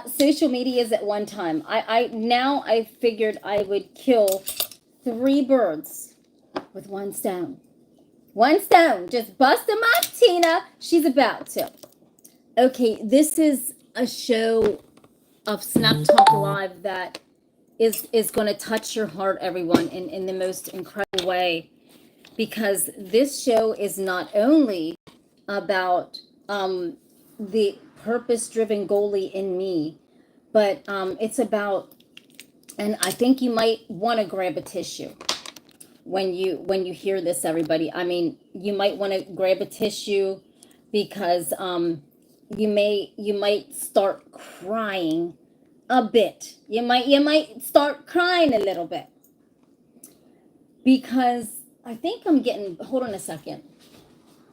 social media is at one time. Now I figured I would kill 3 birds with 1 stone. 1 stone. Just bust them up, Tina. She's about to. Okay, this is a show of Snap Talk Live that is going to touch your heart, everyone, in the most incredible way. Because this show is not only about the purpose-driven goalie in me, but it's about, and I think you might want to grab a tissue when you hear this, everybody. I mean, you might want to grab a tissue because you might start crying a bit. You might start crying a little bit because I think I'm getting, hold on a second.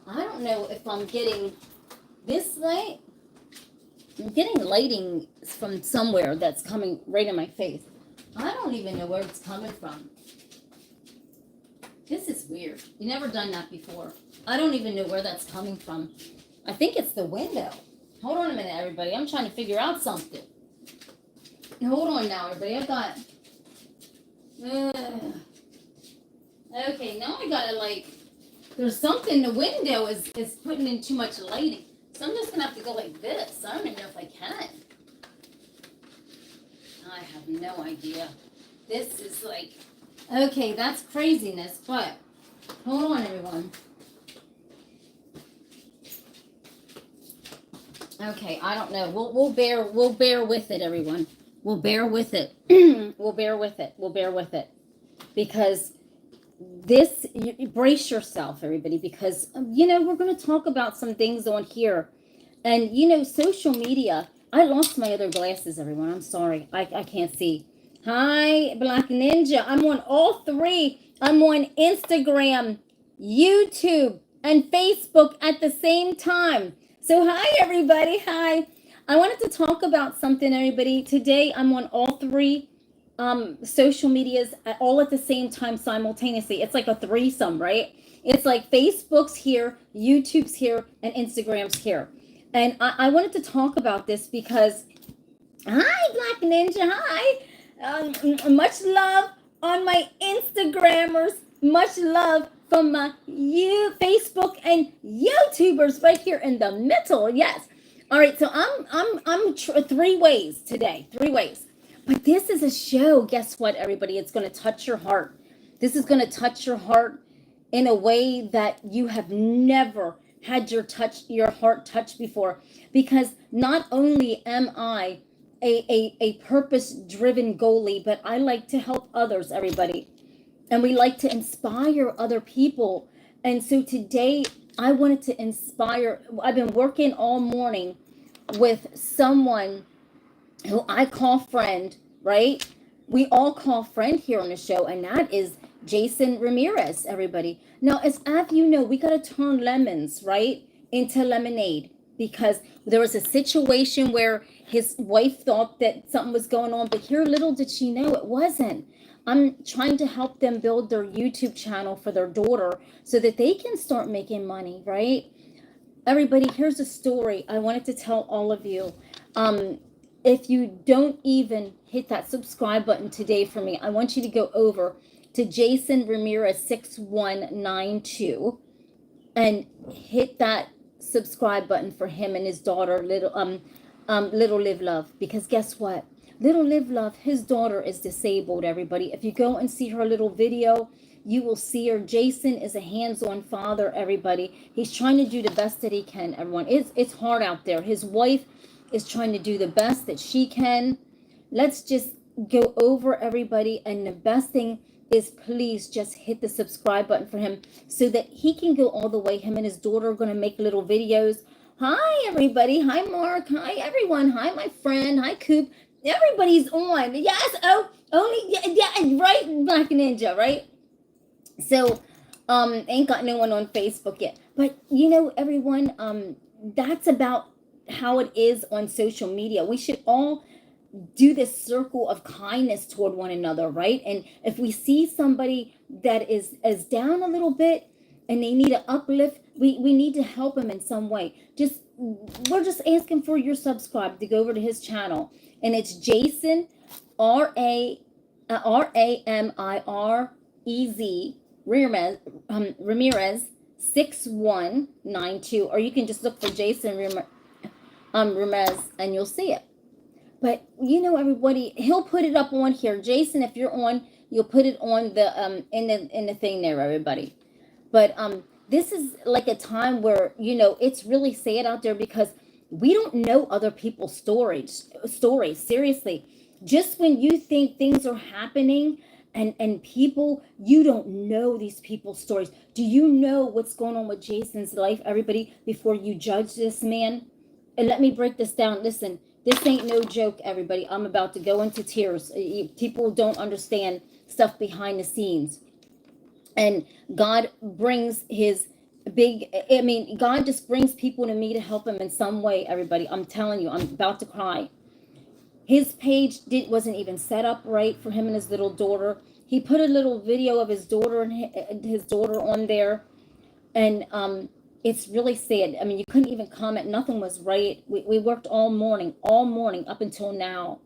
I don't know if I'm getting this light. I'm getting lighting from somewhere that's coming right in my face. I don't even know where it's coming from. This is weird. You never done that before. I don't even know where that's coming from. I think it's the window. Hold on a minute, everybody. I'm trying to figure out something. Hold on now, everybody. I've got... okay, now I gotta, like... There's something, the window is putting in too much lighting. So I'm just gonna have to go like this. I don't even know if I can. I have no idea. This is like... Okay, that's craziness, but... Hold on, everyone. Okay, I don't know. We'll bear with it, everyone. We'll bear with it. We'll bear with it. We'll bear with it. Because this, brace yourself, everybody, because, we're going to talk about some things on here. And, social media, I lost my other glasses, everyone. I'm sorry. I can't see. Hi, Black Ninja. I'm on all 3. I'm on Instagram, YouTube, and Facebook at the same time. So hi, everybody. Hi. I wanted to talk about something, everybody. Today, I'm on all 3 social medias all at the same time simultaneously. It's like a threesome, right? It's like Facebook's here, YouTube's here, and Instagram's here. And I wanted to talk about this because, hi, Black Ninja. Hi. Much love on my Instagrammers. Much love from my Facebook and YouTubers right here in the middle. Yes. All right. So I'm 3 ways today. 3 ways. But this is a show. Guess what, everybody? It's going to touch your heart. This is going to touch your heart in a way that you have never had your heart touched before. Because not only am I a purpose-driven goalie, but I like to help others, everybody. And we like to inspire other people. And so today I wanted to inspire. I've been working all morning with someone who I call friend, right? We all call friend here on the show, and that is Jason Ramirez, everybody. Now, as you know, we got to turn lemons, right, into lemonade, because there was a situation where his wife thought that something was going on, but here, little did she know it wasn't. I'm trying to help them build their YouTube channel for their daughter so that they can start making money, right? Everybody, here's a story I wanted to tell all of you. If you don't even hit that subscribe button today for me, I want you to go over to Jason Ramirez 6192 and hit that subscribe button for him and his daughter, little Live Love. Because guess what? Little Live Love, his daughter is disabled, everybody. If you go and see her little video, you will see her. Jason is a hands-on father, everybody. He's trying to do the best that he can, everyone. It's hard out there. His wife is trying to do the best that she can. Let's just go over, everybody. And the best thing is, please just hit the subscribe button for him so that he can go all the way. Him and his daughter are going to make little videos. Hi, everybody. Hi, Mark. Hi, everyone. Hi, my friend. Hi, Coop. Everybody's on. Yes. Oh, only, yeah, right, Black Ninja, right? So, ain't got no one on Facebook yet. But, everyone, that's about how it is on social media. We should all do this circle of kindness toward one another, right? And if we see somebody that is down a little bit and they need an uplift, we need to help them in some way. Just we're just asking for your subscribe to go over to his channel, and it's Jason Ramirez Ramirez 6192, or you can just look for Jason Ramirez and you'll see it. But you know, everybody, he'll put it up on here. Jason, if you're on, you'll put it on the in the thing there, everybody. But this is like a time where, you know, it's really sad out there because we don't know other people's stories. Seriously, just when you think things are happening and people, you don't know these people's stories. Do you know what's going on with Jason's life, everybody, before you judge this man? And let me break this down. Listen, this ain't no joke, everybody. I'm about to go into tears. People don't understand stuff behind the scenes. And God brings God just brings people to me to help him in some way, everybody. I'm telling you, I'm about to cry. His page wasn't even set up right for him and his little daughter. He put a little video of his daughter and his daughter on there. And it's really sad. I mean, you couldn't even comment. Nothing was right. We worked all morning up until now.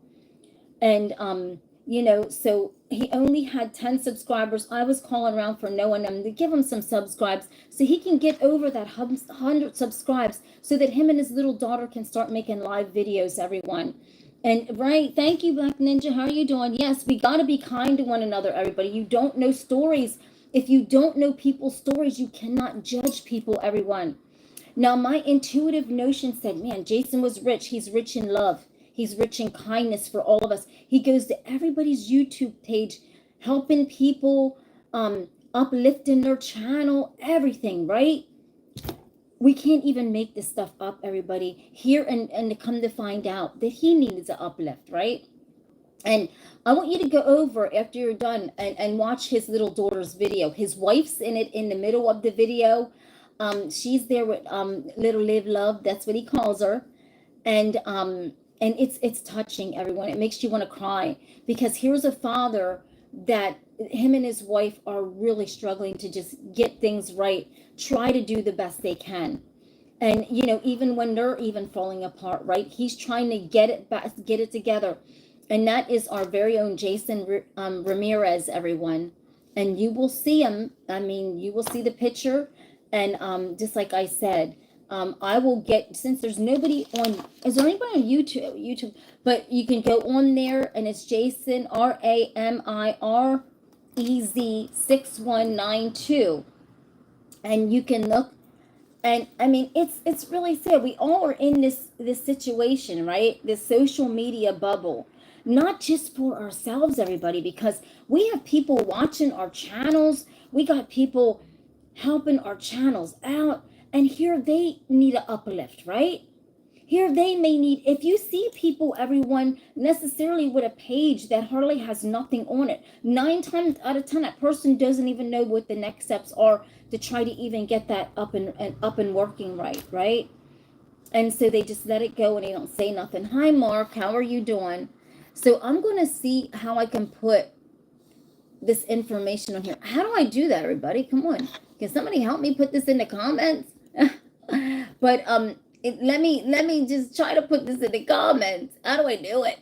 And, you know, so he only had 10 subscribers. I was calling around for knowing them to give him some subscribes so he can get over that 100 subscribes so that him and his little daughter can start making live videos, everyone. And right, thank you, Black Ninja. How are you doing? Yes, we got to be kind to one another, everybody. You don't know stories. If you don't know people's stories, you cannot judge people, everyone. Now, my intuitive notion said, man, Jason was rich. He's rich in love. He's rich in kindness for all of us. He goes to everybody's YouTube page, helping people, uplifting their channel, everything, right? We can't even make this stuff up, everybody. Here and to come to find out that he needed to uplift, right? And I want you to go over after you're done and watch his little daughter's video. His wife's in it in the middle of the video. She's there with little Liv Love. That's what he calls her. And it's touching, everyone. It makes you want to cry because here's a father that him and his wife are really struggling to just get things right, try to do the best they can. And, you know, even when they're even falling apart, right? He's trying to get it back, get it together. And that is our very own Jason Ramirez, everyone. And you will see him. I mean, you will see the picture. And just like I said, I will get, since there's nobody on, is there anybody on YouTube? But you can go on there and it's Jason, Ramirez 6192. And you can look. And I mean, it's really sad. We all are in this situation, right? This social media bubble, not just for ourselves, everybody, because we have people watching our channels. We got people helping our channels out. And here they need an uplift, right? Here they may need, if you see people, everyone, necessarily with a page that hardly has nothing on it, 9 times out of 10, that person doesn't even know what the next steps are to try to even get that up and working right? And so they just let it go and they don't say nothing. Hi, Mark, how are you doing? So I'm going to see how I can put this information on here. How do I do that, everybody? Come on. Can somebody help me put this in the comments? But let me just try to put this in the comments. How do I do it?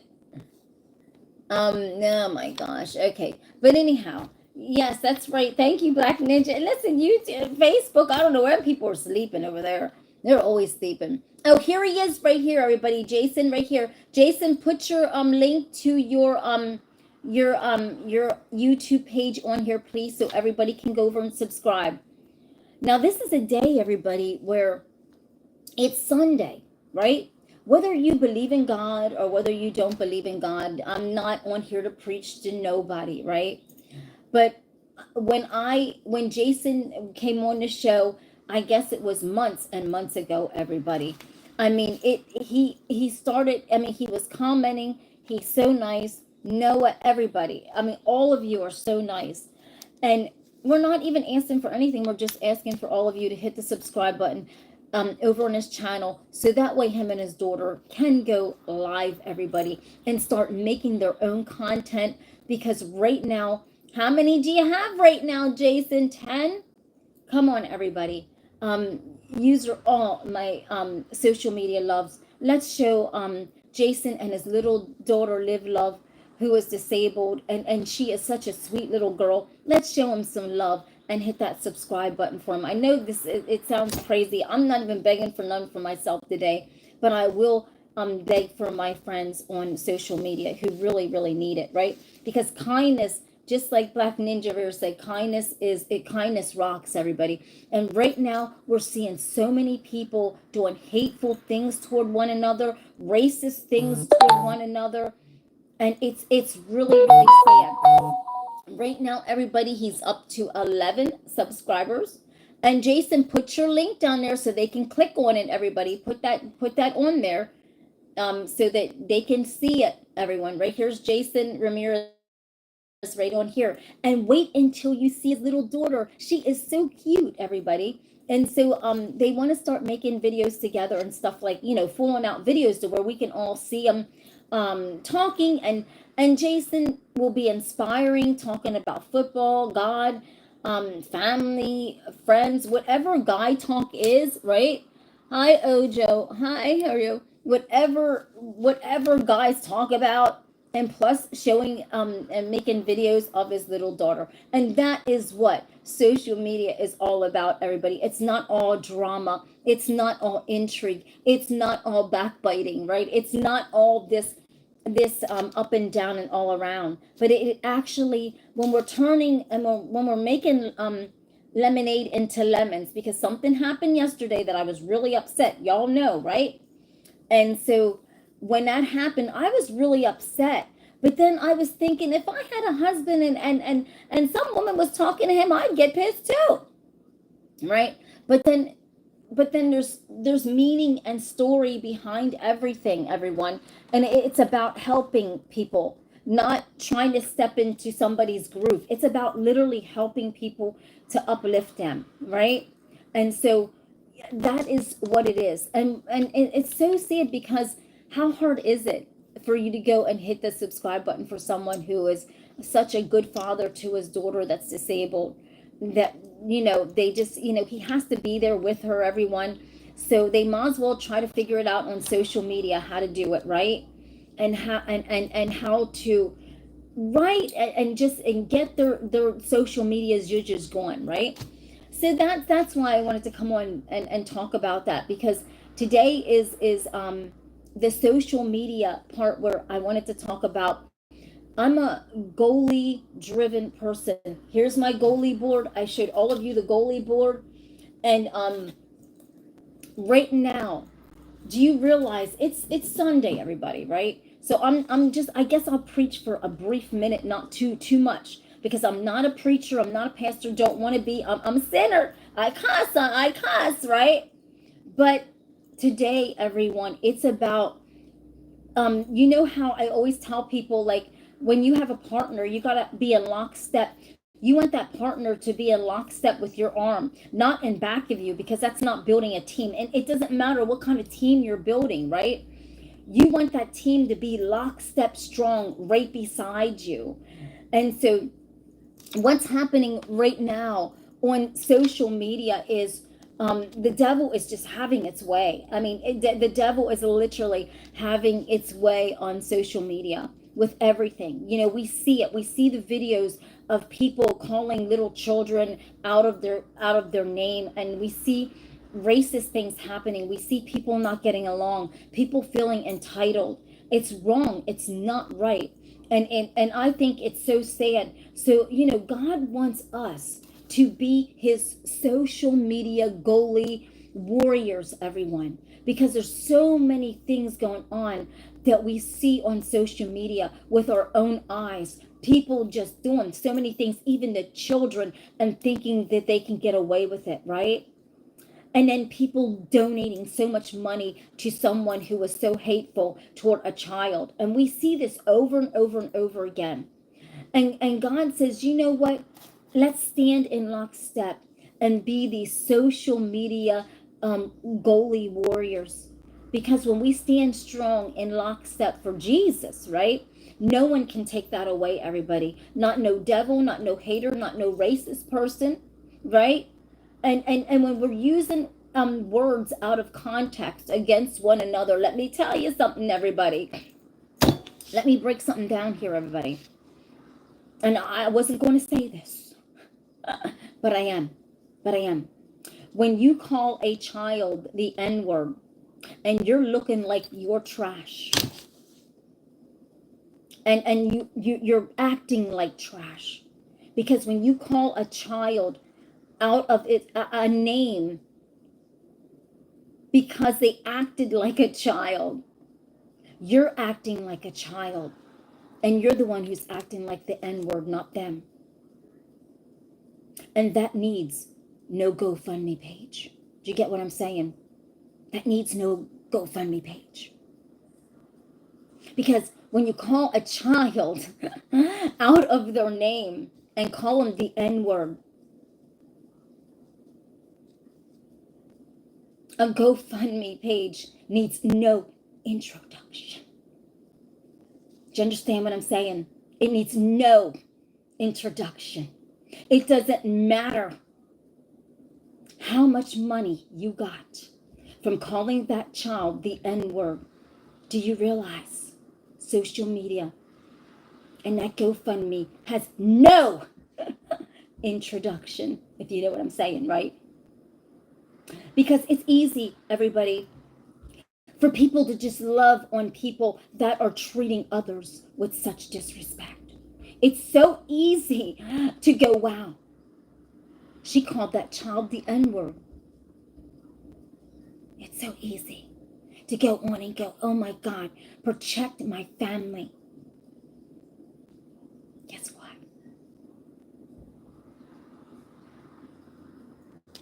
Oh my gosh. Okay. But anyhow, yes, that's right. Thank you, Black Ninja. And listen, YouTube, Facebook, I don't know where people are sleeping over there. They're always sleeping. Oh, here he is right here, everybody. Jason right here. Jason, put your link to your YouTube page on here, please, so everybody can go over and subscribe. Now, this is a day, everybody, where it's Sunday, right? Whether you believe in God or whether you don't believe in God, I'm not on here to preach to nobody, right? But when Jason came on the show, I guess it was months and months ago, everybody. I mean, he started, I mean, he was commenting. He's so nice. Noah, everybody. I mean, all of you are so nice. And we're not even asking for anything. We're just asking for all of you to hit the subscribe button over on his channel. So that way him and his daughter can go live, everybody, and start making their own content. Because right now, how many do you have right now, Jason? 10? Come on, everybody. user all my social media loves. Let's show Jason and his little daughter Liv Love, who is disabled, and she is such a sweet little girl. Let's show him some love and hit that subscribe button for him. I know it sounds crazy. I'm not even begging for none for myself today, but I will beg for my friends on social media who really, really need it, right? Because kindness, just like Black Ninja Bear said, kindness rocks, everybody. And right now we're seeing so many people doing hateful things toward one another, racist things toward one another, and it's really, really sad. Right now, everybody, he's up to 11 subscribers. And Jason, put your link down there so they can click on it, everybody. Put that on there so that they can see it, everyone. Right here's Jason Ramirez right on here. And wait until you see his little daughter. She is so cute, everybody. And so they want to start making videos together and stuff, like, full on out videos to where we can all see them talking, and Jason will be inspiring, talking about football, God, family, friends, whatever guy talk is, right? Hi Ojo, hi, how are you? Whatever guys talk about, and plus showing and making videos of his little daughter. And that is what social media is all about, everybody. It's not all drama, it's not all intrigue, it's not all backbiting, right? It's not all this up and down and all around, but it actually, when we're turning and when we're making lemonade into lemons, because something happened yesterday that I was really upset, y'all know, right? And so when that happened, I was really upset. But then I was thinking, if I had a husband and some woman was talking to him, I'd get pissed too, right? But then there's meaning and story behind everything, everyone. And it's about helping people, not trying to step into somebody's groove. It's about literally helping people to uplift them, right? And so that is what it is. And it's so sad, because how hard is it for you to go and hit the subscribe button for someone who is such a good father to his daughter that's disabled, that they just he has to be there with her, everyone. So they might as well try to figure it out on social media, how to do it right, and how to write, and get their social medias just going right. So that's why I wanted to come on and talk about that, because today is the social media part, where I wanted to talk about, I'm a goalie driven person. Here's my goalie board. I showed all of you the goalie board. And right now, do you realize it's Sunday, everybody, right? So I guess I'll preach for a brief minute, not too much, because I'm not a preacher, I'm not a pastor, don't want to be. I'm a sinner. I cuss, right? But today, everyone, it's about you know how I always tell people, like, when you have a partner, you got to be in lockstep. You want that partner to be in lockstep with your arm, not in back of you, because that's not building a team. And it doesn't matter what kind of team you're building, right? You want that team to be lockstep strong right beside you. And so what's happening right now on social media is the devil is just having its way. I mean, the devil is literally having its way on social media with everything. We see it. We see the videos of people calling little children out of their name, and we see racist things happening. We see people not getting along, people feeling entitled. It's wrong. It's not right. And I think it's so sad. So, God wants us to be his social media goalie warriors, everyone, because there's so many things going on that we see on social media with our own eyes. People just doing so many things, even the children, and thinking that they can get away with it, right? And then people donating so much money to someone who was so hateful toward a child. And we see this over and over and over again. And God says, you know what? Let's stand in lockstep and be these social media goalie warriors. Because when we stand strong in lockstep for Jesus, right? No one can take that away, everybody. Not no devil, not no hater, not no racist person, right? And when we're using words out of context against one another, let me tell you something, everybody. Let me break something down here, everybody. And I wasn't going to say this, but I am. When you call a child the N-word and you're looking like you're trash, and you're acting like trash, because when you call a child out of it a name because they acted like a child, you're acting like a child, and you're the one who's acting like the N-word, not them. And that needs no GoFundMe page. Do you get what I'm saying? That needs no GoFundMe page. Because when you call a child out of their name and call them the N-word, a GoFundMe page needs no introduction. Do you understand what I'm saying? It needs no introduction. It doesn't matter how much money you got from calling that child the N-word. Do you realize social media and that GoFundMe has no introduction, if you know what I'm saying, right? Because it's easy, everybody, for people to just love on people that are treating others with such disrespect. It's so easy to go, wow, she called that child the N-word. It's so easy to go on and go, oh my God, protect my family. Guess what?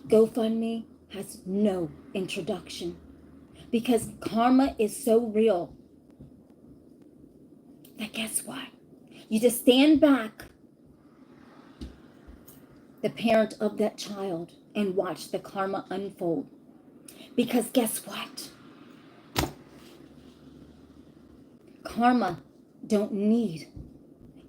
GoFundMe has no introduction because karma is so real that guess what? You just stand back, the parent of that child, and watch the karma unfold. Because guess what? Karma don't need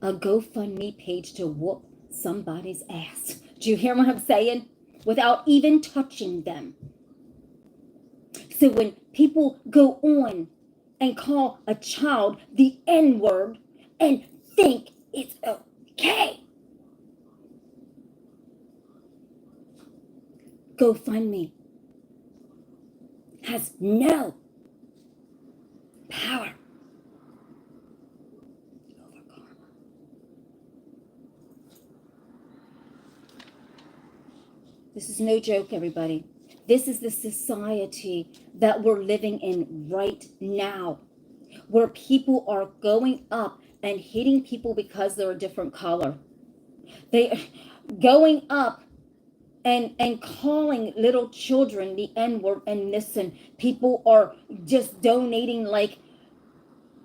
a GoFundMe page to whoop somebody's ass. Do you hear what I'm saying? Without even touching them. So when people go on and call a child the N-word and think it's okay, GoFundMe has no power over karma. This is no joke, everybody. This is the society that we're living in right now, where people are going up and hitting people because they're a different color. They are going up and calling little children the N-word, and listen, people are just donating like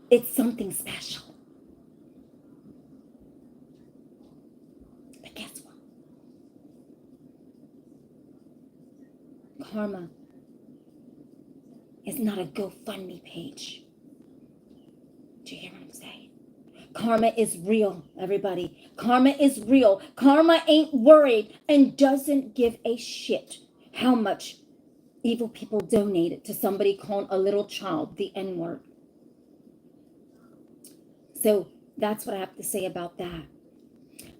it's something special. But guess what? Karma is not a GoFundMe page. Do you hear what I'm saying? Karma is real, everybody. Karma is real. Karma ain't worried and doesn't give a shit how much evil people donated to somebody calling a little child the N-word. So that's what I have to say about that.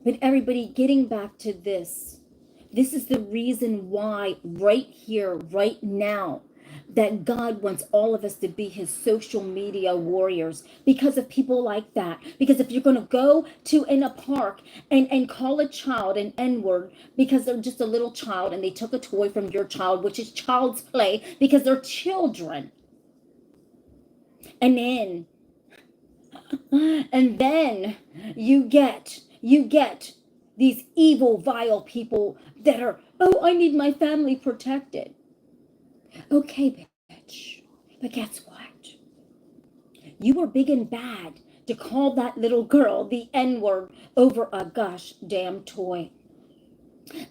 But everybody, getting back to this is the reason why right here, right now, that God wants all of us to be his social media warriors, because of people like that. Because if you're going to go to in a park and call a child an N-word because they're just a little child and they took a toy from your child, which is child's play because they're children, and then you get these evil, vile people that are, oh, I need my family protected. Okay, bitch. But guess what? You were big and bad to call that little girl the N-word over a gosh damn toy.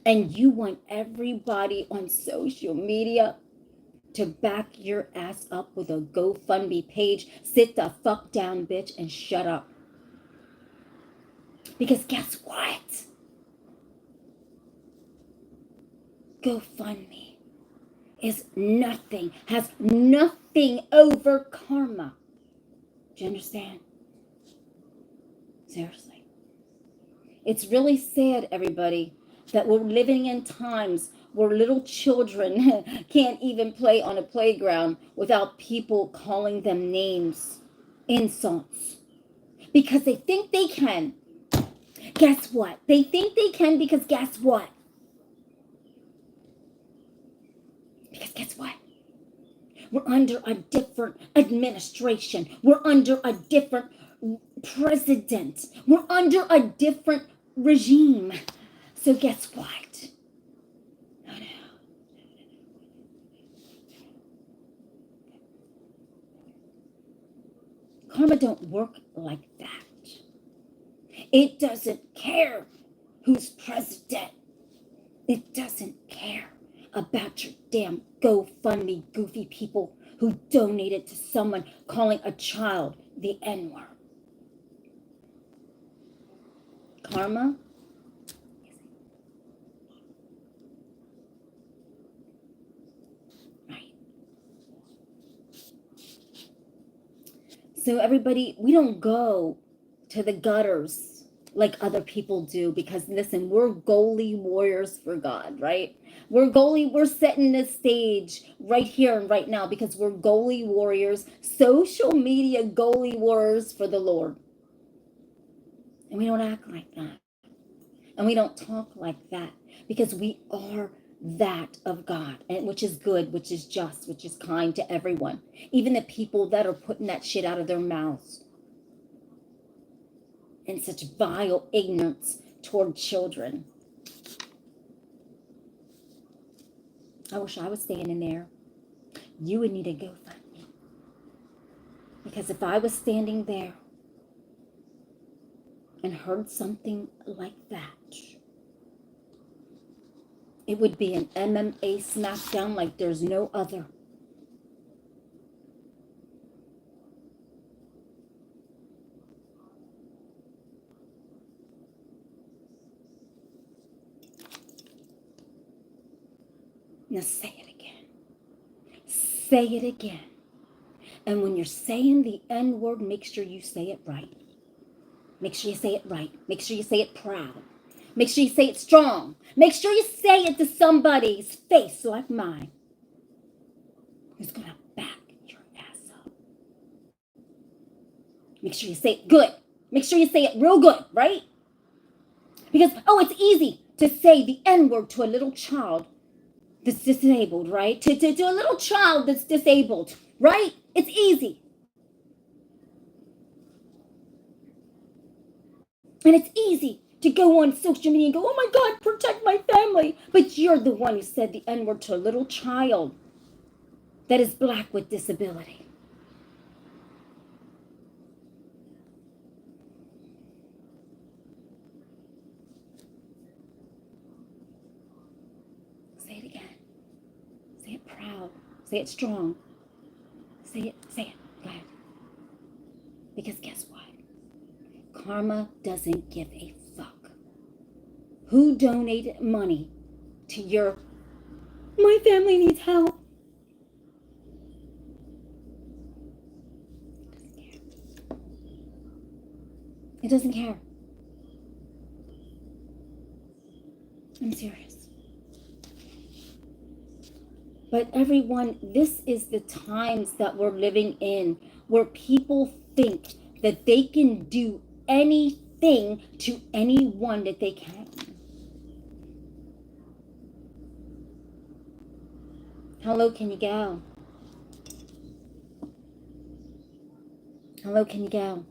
And you want everybody on social media to back your ass up with a GoFundMe page. Sit the fuck down, bitch, and shut up. Because guess what? GoFundMe is nothing, has nothing over karma. Do you understand? Seriously. It's really sad, everybody, that we're living in times where little children can't even play on a playground without people calling them names, insults, because they think they can. Guess what? They think they can because guess what? Because guess what? We're under a different administration. We're under a different president. We're under a different regime. So guess what? Karma don't work like that. It doesn't care who's president. It doesn't care about your damn GoFundMe goofy people who donated to someone calling a child the N-word. Karma right. So everybody, we don't go to the gutters like other people do, because listen, we're goalie warriors for God, right? We're setting the stage right here and right now because we're goalie warriors, social media goalie warriors for the Lord. And we don't act like that. And we don't talk like that because we are that of God, and which is good, which is just, which is kind to everyone, even the people that are putting that shit out of their mouths and such vile ignorance toward children. I wish I was standing there. You would need a GoFundMe. Because if I was standing there and heard something like that, it would be an MMA smackdown like there's no other. Now say it again. Say it again. And when you're saying the N-word, make sure you say it right. Make sure you say it right. Make sure you say it proud. Make sure you say it strong. Make sure you say it to somebody's face like mine, who's going to back your ass up. Make sure you say it good. Make sure you say it real good, right? Because, it's easy to say the N-word to a little child that's disabled, right? To a little child that's disabled, right? It's easy. And it's easy to go on social media and go, oh my God, protect my family. But you're the one who said the N-word to a little child that is black with disability. Say it again. Say it proud. Say it strong. Say it. Go ahead. Because guess what? Karma doesn't give a fuck who donated money to your, my family needs help. It doesn't care. I'm serious. But everyone, this is the times that we're living in where people think that they can do anything to anyone that they can. How low can you go? How low can you go?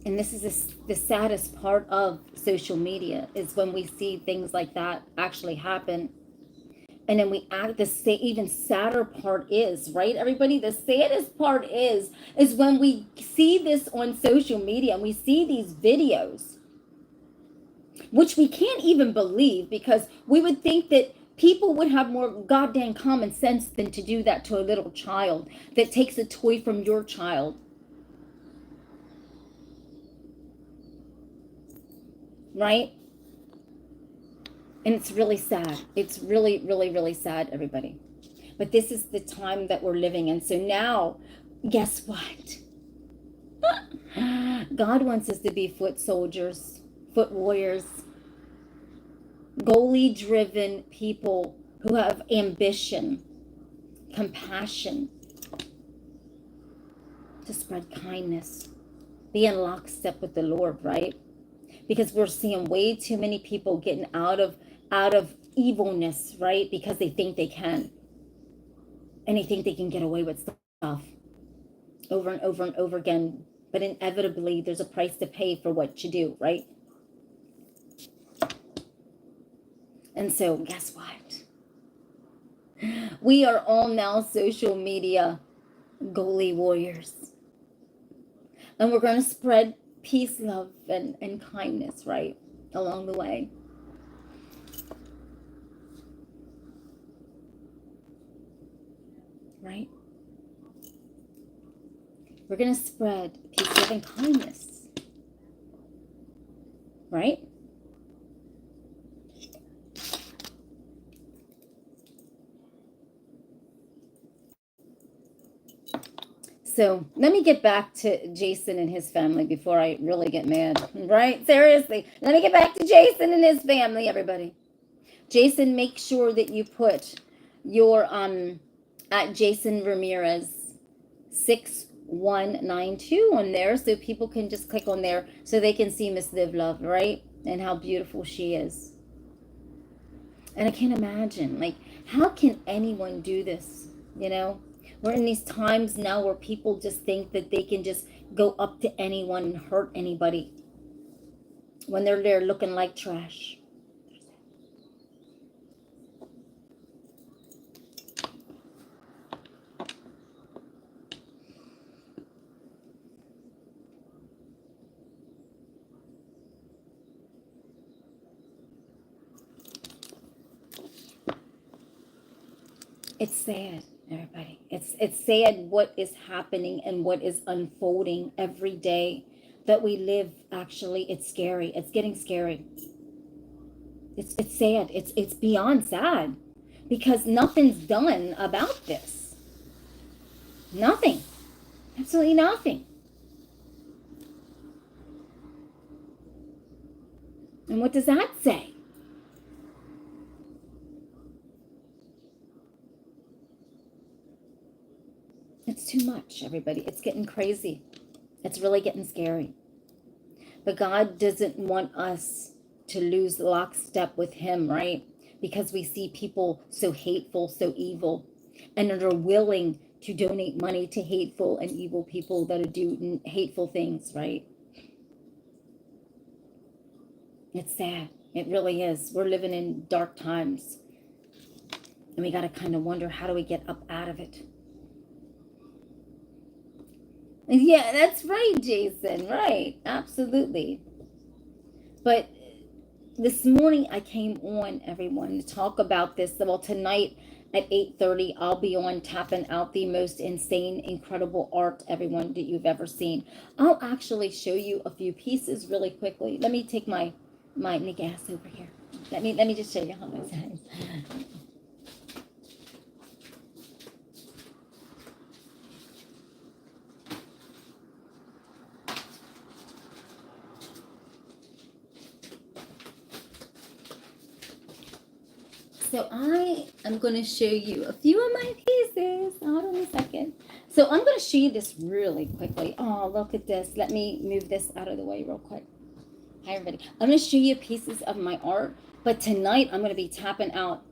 And this is the saddest part of social media, is when we see things like that actually happen. And then we act, even sadder part is, right, everybody? The saddest part is when we see this on social media and we see these videos, which we can't even believe, because we would think that people would have more goddamn common sense than to do that to a little child that takes a toy from your child. Right? And it's really sad. It's really, really, really sad, everybody. But this is the time that we're living in. So now, guess what? God wants us to be foot soldiers, foot warriors, goalie-driven people who have ambition, compassion, to spread kindness, be in lockstep with the Lord, right? Because we're seeing way too many people getting out of evilness, right? Because they think they can, and they think they can get away with stuff over and over and over again. But inevitably, there's a price to pay for what you do, right? And so, guess what? We are all now social media goalie warriors. And we're going to spread peace, love, and kindness, right? Along the way. Right? We're going to spread peace, love, and kindness. Right? So let me get back to Jason and his family before I really get mad, right? Seriously, let me get back to Jason and his family, everybody. Jason, make sure that you put your at Jason Ramirez 6192 on there, so people can just click on there so they can see Miss Live Love, right? And how beautiful she is. And I can't imagine, like, how can anyone do this, you know? We're in these times now where people just think that they can just go up to anyone and hurt anybody when they're there looking like trash. It's sad, everybody. It's sad what is happening and what is unfolding every day that we live. Actually, it's scary. It's getting scary. It's sad. It's beyond sad, because nothing's done about this. Nothing. Absolutely nothing. And what does that say? It's too much, everybody. It's getting crazy. It's really getting scary. But God doesn't want us to lose lockstep with him, right? Because we see people so hateful, so evil, and that are willing to donate money to hateful and evil people that are doing hateful things, right? It's sad. It really is. We're living in dark times. And we got to kind of wonder, how do we get up out of it? Yeah, that's right, Jason. Right. Absolutely. But this morning I came on, everyone, to talk about this. Well, tonight at 8:30, I'll be on tapping out the most insane, incredible art, everyone, that you've ever seen. I'll actually show you a few pieces really quickly. Let me take my gas over here. Let me just show you how this is. So I am going to show you a few of my pieces. Hold on a second. So I'm going to show you this really quickly. Oh, look at this. Let me move this out of the way real quick. Hi, everybody. I'm going to show you pieces of my art. But tonight I'm going to be tapping out.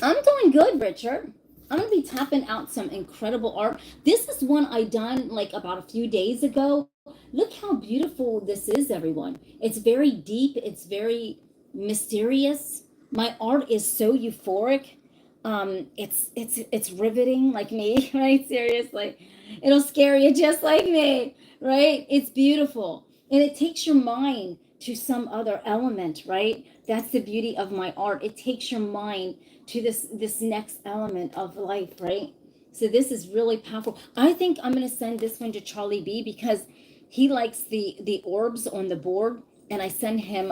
I'm doing good, Richard. I'm going to be tapping out some incredible art. This is one I done like about a few days ago. Look how beautiful this is, everyone. It's very deep. It's very mysterious. My art is so euphoric. It's riveting, like me, right? Seriously, it'll scare you just like me, right? It's beautiful, and it takes your mind to some other element, right? That's the beauty of my art. It takes your mind to this next element of life, right? So this is really powerful. I think I'm going to send this one to Charlie B, because he likes the orbs on the board, and I send him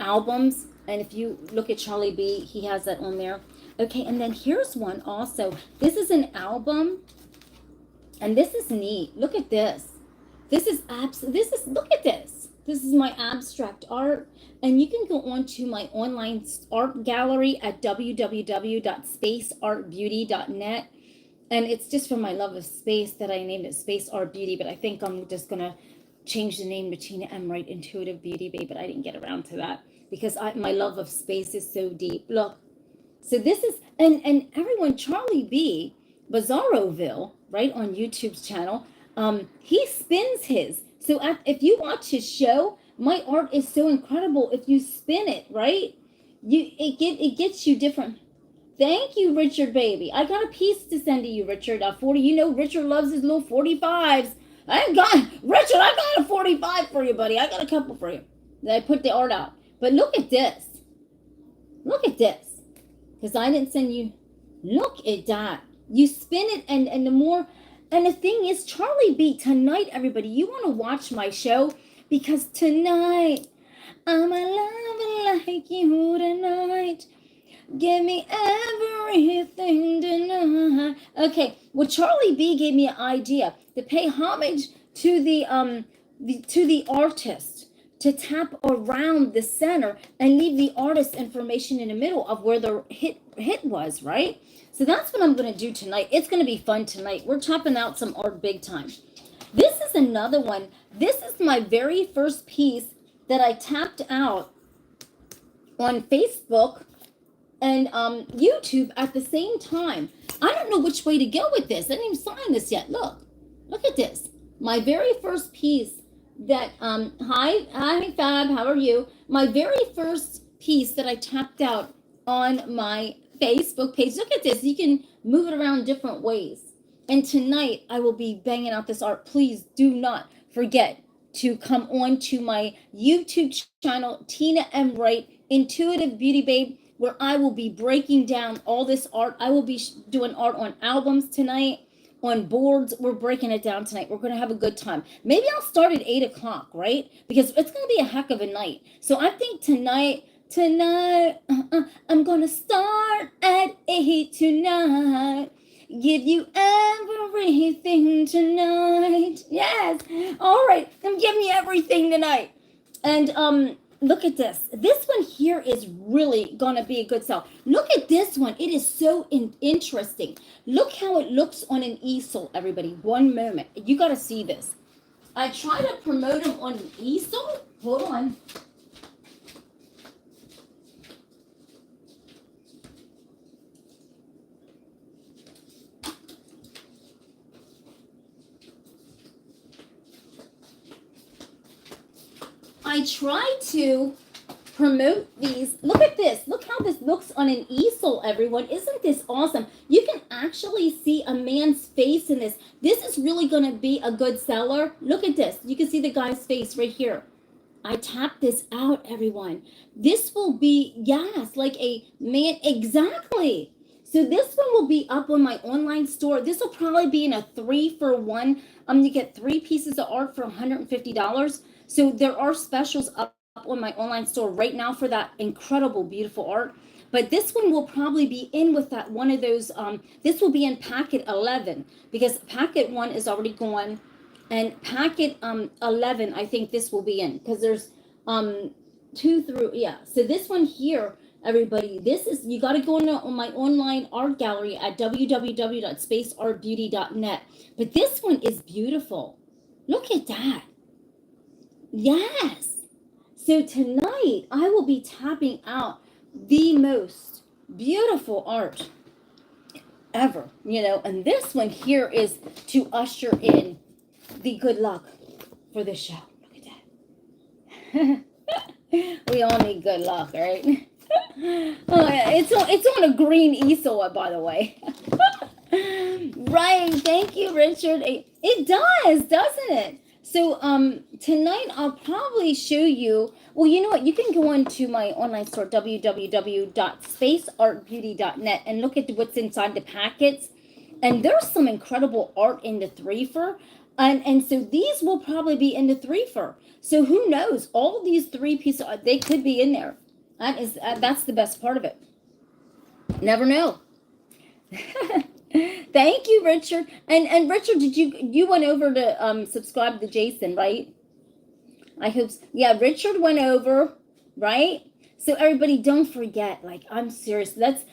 albums And if you look at Charlie B, he has that on there. Okay, and then here's one also. This is an album, and this is neat. Look at this. Look at this. This is my abstract art, and you can go on to my online art gallery at www.spaceartbeauty.net. And it's just for my love of space that I named it SpaceArtBeauty, but I think I'm just gonna change the name to Tina M Wright Intuitive Beauty Babe, but I didn't get around to that because my love of space is so deep. Look, so this is, and everyone, Charlie B, Bizarroville, right, on YouTube's channel, he spins his. So if you watch his show, my art is so incredible. If you spin it, right, it gets you different. Thank you, Richard, baby. I got a piece to send to you, Richard. 40. You know, Richard loves his little 45s. Richard, I got a 45 for you, buddy. I got a couple for you. I put the art out. But look at this. Look at this. Because I didn't send you. Look at that. You spin it, and the more. And the thing is, Charlie B, tonight, everybody, you want to watch my show? Because tonight, I'm in love like you tonight. Give me everything tonight. Okay, well, Charlie B gave me an idea to pay homage to the artist, to tap around the center and leave the artist information in the middle of where the hit was, right? So that's what I'm going to do tonight. It's going to be fun tonight. We're chopping out some art big time. This is another one. This is my very first piece that I tapped out on Facebook and YouTube at the same time. I don't know which way to go with this. I didn't even sign this yet. Look at this. My very first piece that, hi Fab, how are you? My very first piece that I tapped out on my Facebook page. Look at this. You can move it around different ways. And tonight I will be banging out this art. Please do not forget to come on to my YouTube channel, Tina M Wright Intuitive Beauty Babe, where I will be breaking down all this art. I will be doing art on albums tonight, on boards. We're breaking it down tonight. We're going to have a good time. Maybe I'll start at 8 o'clock, right? Because it's going to be a heck of a night. So I think tonight, I'm going to start at 8 tonight. Give you everything tonight. Yes. All right. I'm giving you everything tonight. And, look at this. This one here is really going to be a good sell. Look at this one. It is so interesting. Look how it looks on an easel, everybody. One moment. You got to see this. I try to promote them on an easel. Hold on. I try to promote these. Look at this. Look how this looks on an easel, everyone. Isn't this awesome? You can actually see a man's face in this. This is really going to be a good seller. Look at this. You can see the guy's face right here. I tapped this out, everyone. This will be, yes, like a man. Exactly. So this one will be up on my online store. This will probably be in a 3-for-1. You get 3 pieces of art for $150. So there are specials up on my online store right now for that incredible, beautiful art. But this one will probably be in with that one of those. This will be in packet 11 because packet 1 is already gone. And packet 11, I think this will be in because there's 2 through, yeah. So this one here, everybody, this is, you got to go on my online art gallery at www.spaceartbeauty.net. But this one is beautiful. Look at that. Yes. So tonight I will be tapping out the most beautiful art ever, and this one here is to usher in the good luck for the show. Look at that. We all need good luck, right? Oh, yeah. It's on a green easel, by the way. Right. Thank you, Richard. It does, doesn't it? So tonight I'll probably show you, well, you know what? You can go on to my online store, www.spaceartbeauty.net, and look at what's inside the packets. And there's some incredible art in the 3-for. And so these will probably be in the 3-for. So who knows? All these 3 pieces, they could be in there. That's the best part of it. Never know. Thank you, Richard. And Richard, did you went over to subscribe to Jason, right? I hope so. Yeah, Richard went over, right? So everybody, don't forget. Like, I'm serious. Let's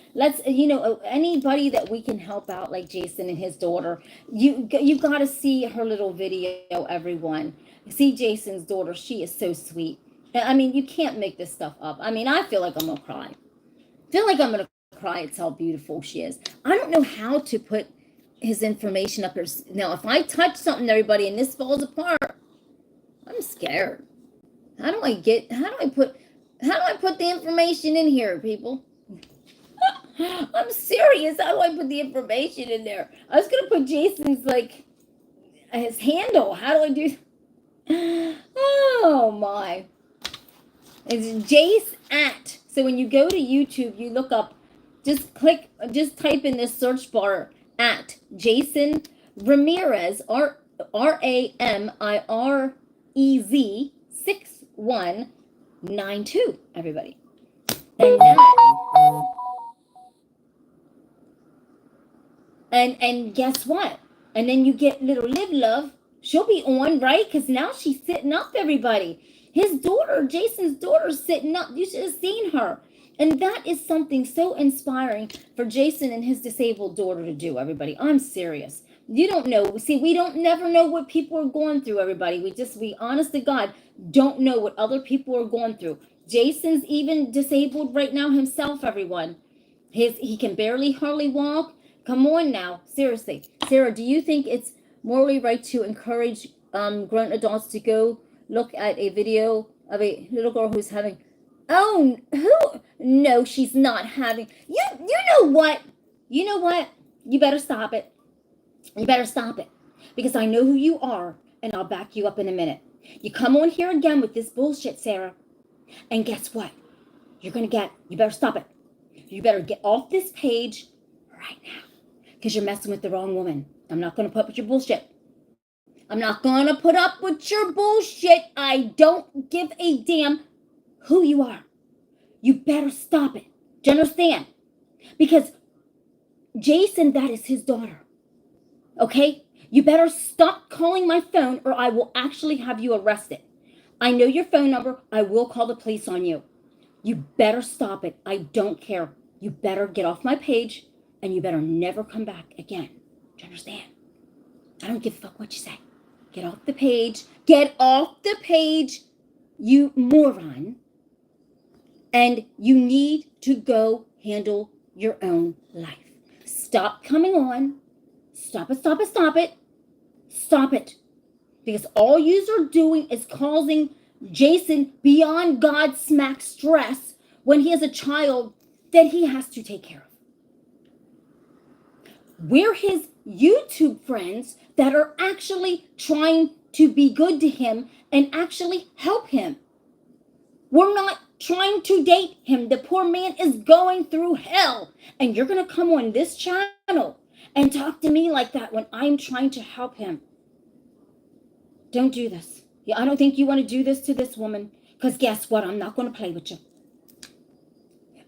anybody that we can help out, like Jason and his daughter. You got to see her little video. Everyone, see Jason's daughter. She is so sweet. I mean, you can't make this stuff up. I mean, I feel like I'm gonna cry. Feel like I'm gonna cry. It's how beautiful she is. I don't know how to put his information up here. Now, if I touch something, everybody, and this falls apart, I'm scared. How do I put the information in here, people? I'm serious. How do I put the information in there? I was gonna put Jason's, like, his handle. How do I do? Oh my. It's Jace at. So when you go to YouTube, you look up, just type in this search bar at Jason Ramirez, Ramirez 6192, everybody. And guess what? And then you get little Liv Love. She'll be on, right? Because now she's sitting up, everybody. His daughter, Jason's daughter, sitting up. You should have seen her. And that is something so inspiring for Jason and his disabled daughter to do, everybody. I'm serious. You don't know. See, we don't never know what people are going through, everybody. We honest to God, don't know what other people are going through. Jason's even disabled right now himself, everyone. He can hardly walk. Come on now. Seriously. Sarah, do you think it's morally right to encourage grown adults to go look at a video of a little girl who's having... Oh, who? No, she's not having... You know what? You know what? You better stop it. You better stop it. Because I know who you are, and I'll back you up in a minute. You come on here again with this bullshit, Sarah. And guess what? You better stop it. You better get off this page right now. Because you're messing with the wrong woman. I'm not going to put up with your bullshit. I'm not going to put up with your bullshit. I don't give a damn who you are. You better stop it. Do you understand? Because Jason, that is his daughter. Okay? You better stop calling my phone or I will actually have you arrested. I know your phone number. I will call the police on you. You better stop it. I don't care. You better get off my page and you better never come back again. Do you understand? I don't give a fuck what you say. Get off the page. Get off the page, you moron. And you need to go handle your own life. Stop coming on. Stop it, stop it, stop it. Stop it. Because all you are doing is causing Jason beyond God smack stress when he has a child that he has to take care of. We're his YouTube friends that are actually trying to be good to him and actually help him. We're not trying to date him. The poor man is going through hell. And you're going to come on this channel and talk to me like that when I'm trying to help him. Don't do this. I don't think you want to do this to this woman. Because guess what? I'm not going to play with you.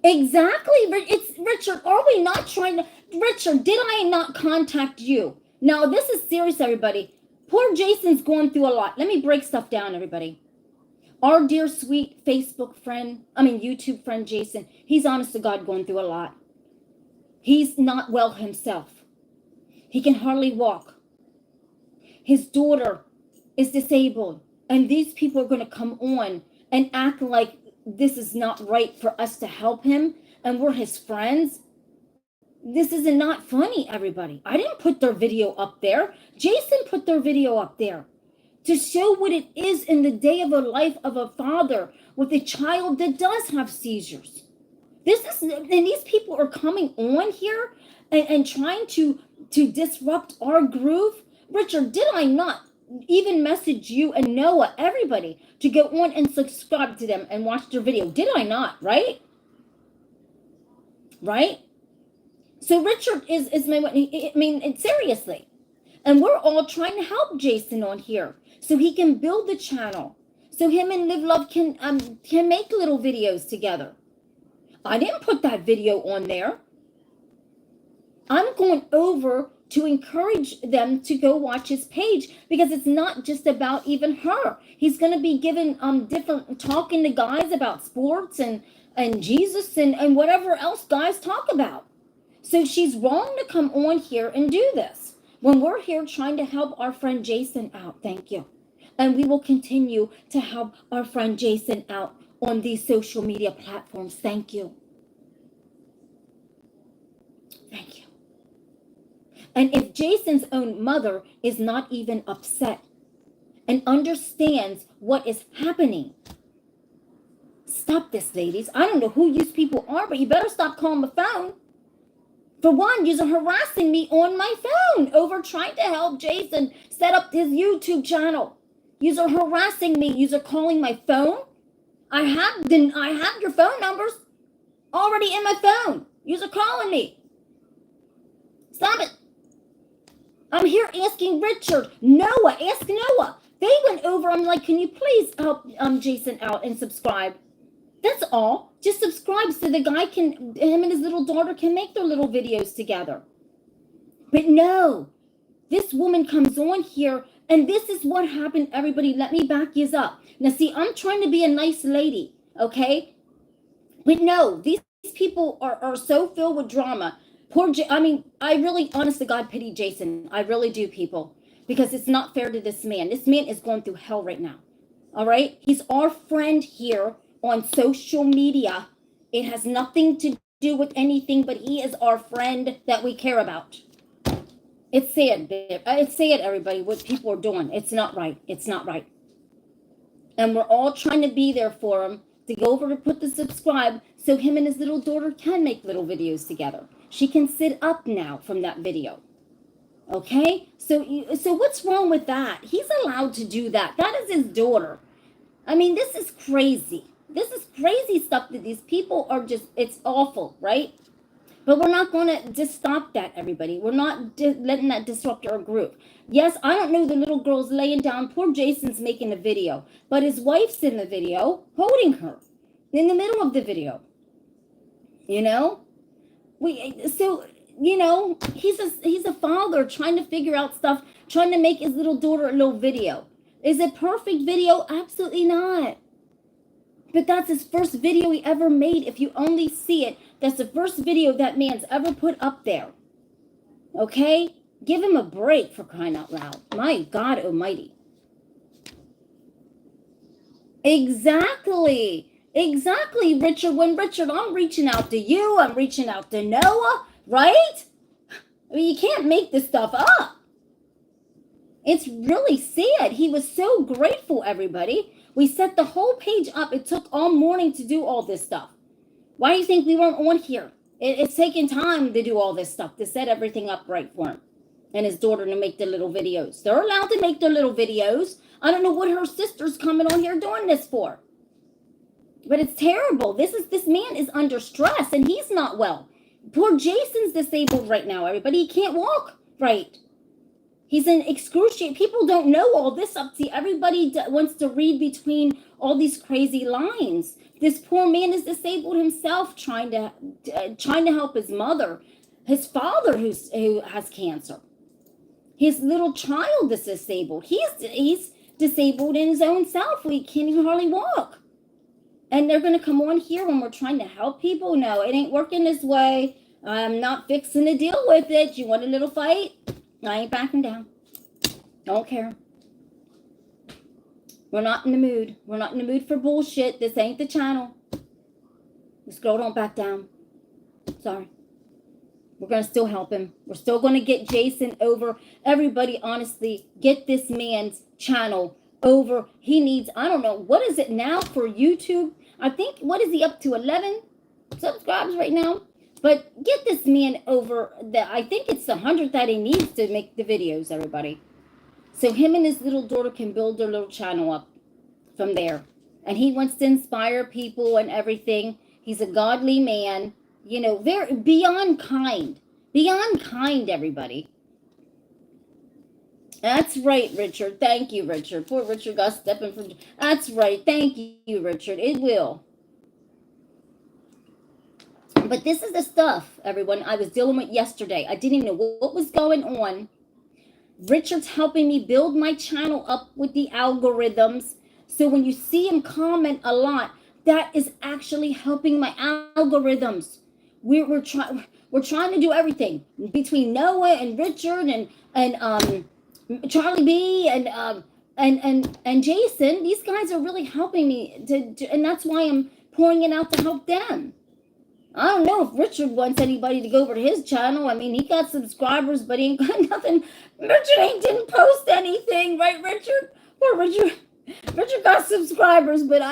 Exactly. It's Richard. Are we not trying to... Richard, did I not contact you? Now, this is serious, everybody. Poor Jason's going through a lot. Let me break stuff down, everybody. Our dear, sweet YouTube friend, Jason, he's honest to God going through a lot. He's not well himself. He can hardly walk. His daughter is disabled. And these people are going to come on and act like this is not right for us to help him. And we're his friends. This is not funny, everybody. I didn't put their video up there. Jason put their video up there to show what it is in the day of a life of a father with a child that does have seizures. And these people are coming on here and trying to disrupt our groove. Richard, did I not even message you and Noah, everybody, to go on and subscribe to them and watch their video? Did I not, right? Right? So Richard is seriously. And we're all trying to help Jason on here so he can build the channel. So him and Live Love can make little videos together. I didn't put that video on there. I'm going over to encourage them to go watch his page, because it's not just about even her. He's going to be giving different, talking to guys about sports and Jesus and whatever else guys talk about. So she's wrong to come on here and do this when we're here trying to help our friend Jason out. Thank you. And we will continue to help our friend Jason out on these social media platforms. Thank you. Thank you. And if Jason's own mother is not even upset and understands what is happening, stop this, ladies. I don't know who you people are, but you better stop calling my phone. For one, you're harassing me on my phone over trying to help Jason set up his YouTube channel. You're harassing me. You're calling my phone. I have your phone numbers already in my phone. You're calling me. Stop it. I'm here asking Richard, Noah, ask Noah. They went over. I'm like, can you please help Jason out and subscribe? That's all. Just subscribe so the guy can, him and his little daughter can make their little videos together. But no, this woman comes on here, and this is what happened, everybody. Let me back you up. Now, see, I'm trying to be a nice lady, okay? But no, these people are so filled with drama. I really, honest to God, pity Jason. I really do, people, because it's not fair to this man. This man is going through hell right now, all right? He's our friend here on social media. It has nothing to do with anything, but he is our friend that we care about. It's sad, everybody, what people are doing. It's not right. It's not right. And we're all trying to be there for him, to go over to put the subscribe so him and his little daughter can make little videos together. She can sit up now from that video. Okay? So what's wrong with that? He's allowed to do that. That is his daughter. I mean, this is crazy. This is crazy stuff that these people are just, it's awful, right? But we're not going to just stop that, everybody. We're not letting that disrupt our group. Yes, I don't know, the little girl's laying down. Poor Jason's making a video. But his wife's in the video holding her in the middle of the video. You know? He's a father trying to figure out stuff, trying to make his little daughter a little video. Is it perfect video? Absolutely not. But that's his first video he ever made. If you only see it, that's the first video that man's ever put up there. Okay? Give him a break, for crying out loud. My God almighty. Exactly, Richard. Richard, I'm reaching out to you. I'm reaching out to Noah, right? I mean, you can't make this stuff up. It's really sad. He was so grateful, everybody. We set the whole page up. It took all morning to do all this stuff. Why do you think we weren't on here? It's taking time to do all this stuff, to set everything up right for him and his daughter to make their little videos. They're allowed to make their little videos. I don't know what her sister's coming on here doing this for. But it's terrible. This man is under stress, and he's not well. Poor Jason's disabled right now, everybody. He can't walk right. He's in excruciating. People don't know all this up. See, everybody wants to read between all these crazy lines. This poor man is disabled himself, trying to help his mother, his father who has cancer. His little child is disabled. He's disabled in his own self. He can't even hardly walk. And they're going to come on here when we're trying to help people? No, it ain't working this way. I'm not fixing to deal with it. You want a little fight? I ain't backing down. Don't care. We're not in the mood. We're not in the mood for bullshit. This ain't the channel. This girl don't back down. Sorry. We're going to still help him. We're still going to get Jason over. Everybody, honestly, get this man's channel over. He needs, I don't know, what is it now for YouTube? I think, what is he up to, 11 subscribers right now? But get this man over, I think it's 100 that he needs to make the videos, everybody. So him and his little daughter can build their little channel up from there. And he wants to inspire people and everything. He's a godly man, you know, very beyond kind. Beyond kind, everybody. That's right, Richard. Thank you, Richard. Poor Richard got stepping from. That's right. Thank you, Richard. It will. But this is the stuff, everyone, I was dealing with yesterday. I didn't even know what was going on. Richard's helping me build my channel up with the algorithms. So when you see him comment a lot, that is actually helping my algorithms. We're trying to do everything between Noah and Richard and Charlie B and Jason. These guys are really helping me and that's why I'm pouring it out to help them. I don't know if Richard wants anybody to go over to his channel. I mean, he got subscribers, but he ain't got nothing. Richard didn't post anything, right, Richard? Poor Richard. Richard got subscribers, but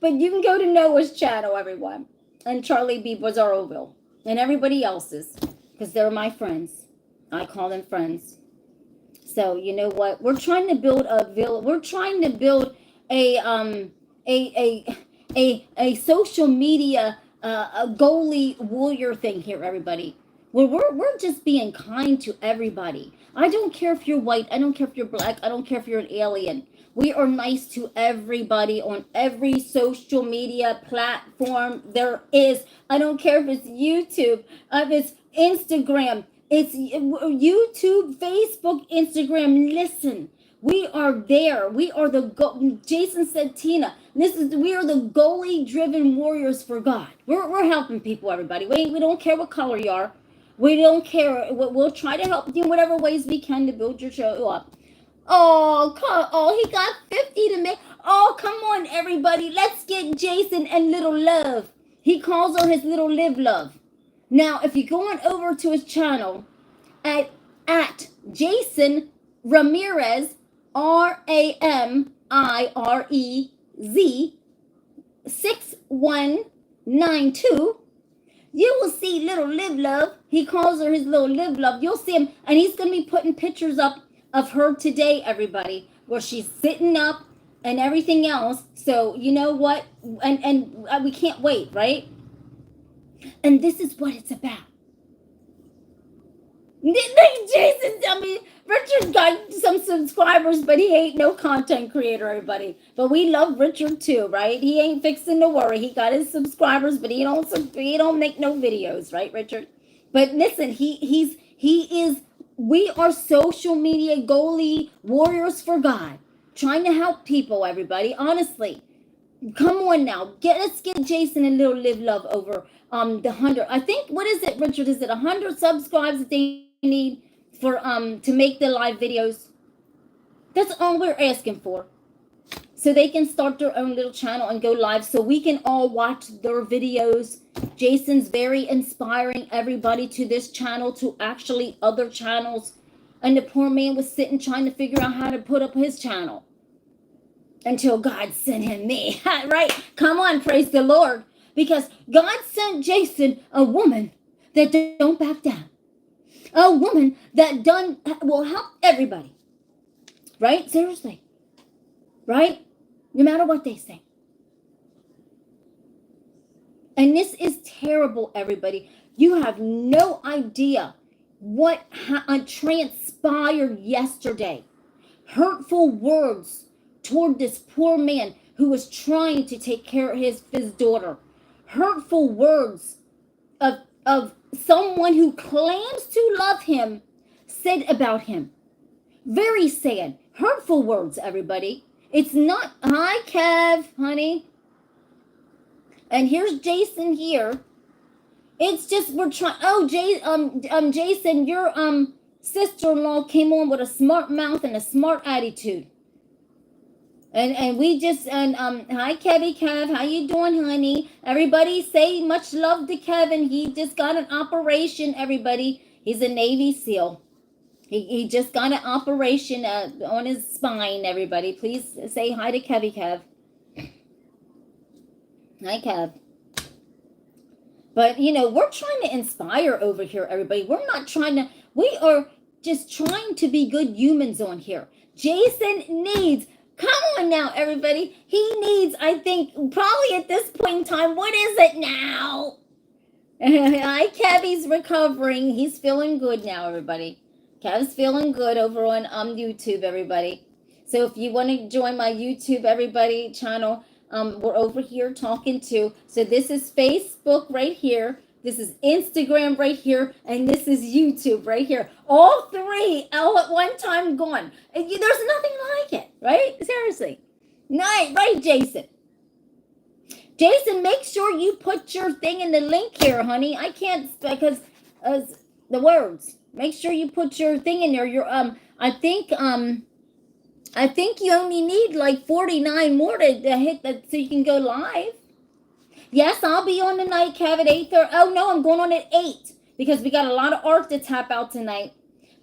but you can go to Noah's channel, everyone, and Charlie B. Bizarroville, and everybody else's, because they're my friends. I call them friends. So you know what? We're trying to build we're trying to build a social media a goalie warrior thing here, everybody. We're just being kind to everybody. I don't care if you're white. I don't care if you're black. I don't care if you're an alien. We are nice to everybody on every social media platform there is. I don't care if it's YouTube, if it's Instagram, it's YouTube, Facebook, Instagram. Listen, we are there. We are Jason said, Tina, we are the goalie-driven warriors for God. We're helping people, everybody. We don't care what color you are. We don't care. We'll try to help you in whatever ways we can to build your show up. Oh, he got 50 to make. Oh, come on, everybody. Let's get Jason and Little Love. He calls her his Little Live Love. Now, if you're going over to his channel at Jason Ramirez, Ramirez 6192, you will see Little Live Love. He calls her his Little Live Love. You'll see him, and he's going to be putting pictures up of her today, everybody, where she's sitting up and everything else. So you know what? And we can't wait, right? And this is what it's about. Jason, I mean, Richard got some subscribers, but he ain't no content creator, everybody. But we love Richard too, right? He ain't fixing to worry. He got his subscribers, but he don't make no videos, right, Richard? But listen, we are social media goalie warriors for God, trying to help people, everybody. Honestly, come on now, let's get Jason and Little Live Love over the 100. I think, what is it, Richard? Is it 100 subscribes that they need for to make the live videos? That's all we're asking for, so they can start their own little channel and go live, so we can all watch their videos. Jason's very inspiring everybody to this channel, to actually other channels, and the poor man was sitting trying to figure out how to put up his channel until God sent him me. Right? Come on, praise the Lord, because God sent Jason a woman that don't back down. A woman that will help everybody. Right? Seriously. Right? No matter what they say. And this is terrible, everybody. You have no idea what transpired yesterday. Hurtful words toward this poor man who was trying to take care of his daughter. Hurtful words of someone who claims to love him said about him. Very sad. Hurtful words, everybody. It's not, hi, Kev, honey. And here's Jason here. It's just, we're trying, Jason, your sister-in-law came on with a smart mouth and a smart attitude. And we just, hi, Kev, how you doing, honey? Everybody say much love to Kevin. He just got an operation, everybody. He's a Navy SEAL. He just got an operation on his spine, everybody. Please say hi to Kev. Hi, Kev. But, you know, we're trying to inspire over here, everybody. We are just trying to be good humans on here. Jason needs, come on now, everybody. He needs, I think, probably at this point in time, what is it now? Hi, Kev, he's recovering. He's feeling good now, everybody. Kev's feeling good over on YouTube, everybody. So if you want to join my YouTube, everybody, channel, we're over here talking to. So this is Facebook right here. this is Instagram right here, and this is YouTube right here. All three all at one time gone. And there's nothing like it, right? Seriously. Right, Jason? Jason, make sure you put your thing in the link here, honey. I can't, because the words. Make sure you put your thing in there. I think you only need like 49 more to hit that so you can go live. Yes, I'll be on tonight, Kev, at 8:30. Oh, no, I'm going on at 8 because we got a lot of art to tap out tonight.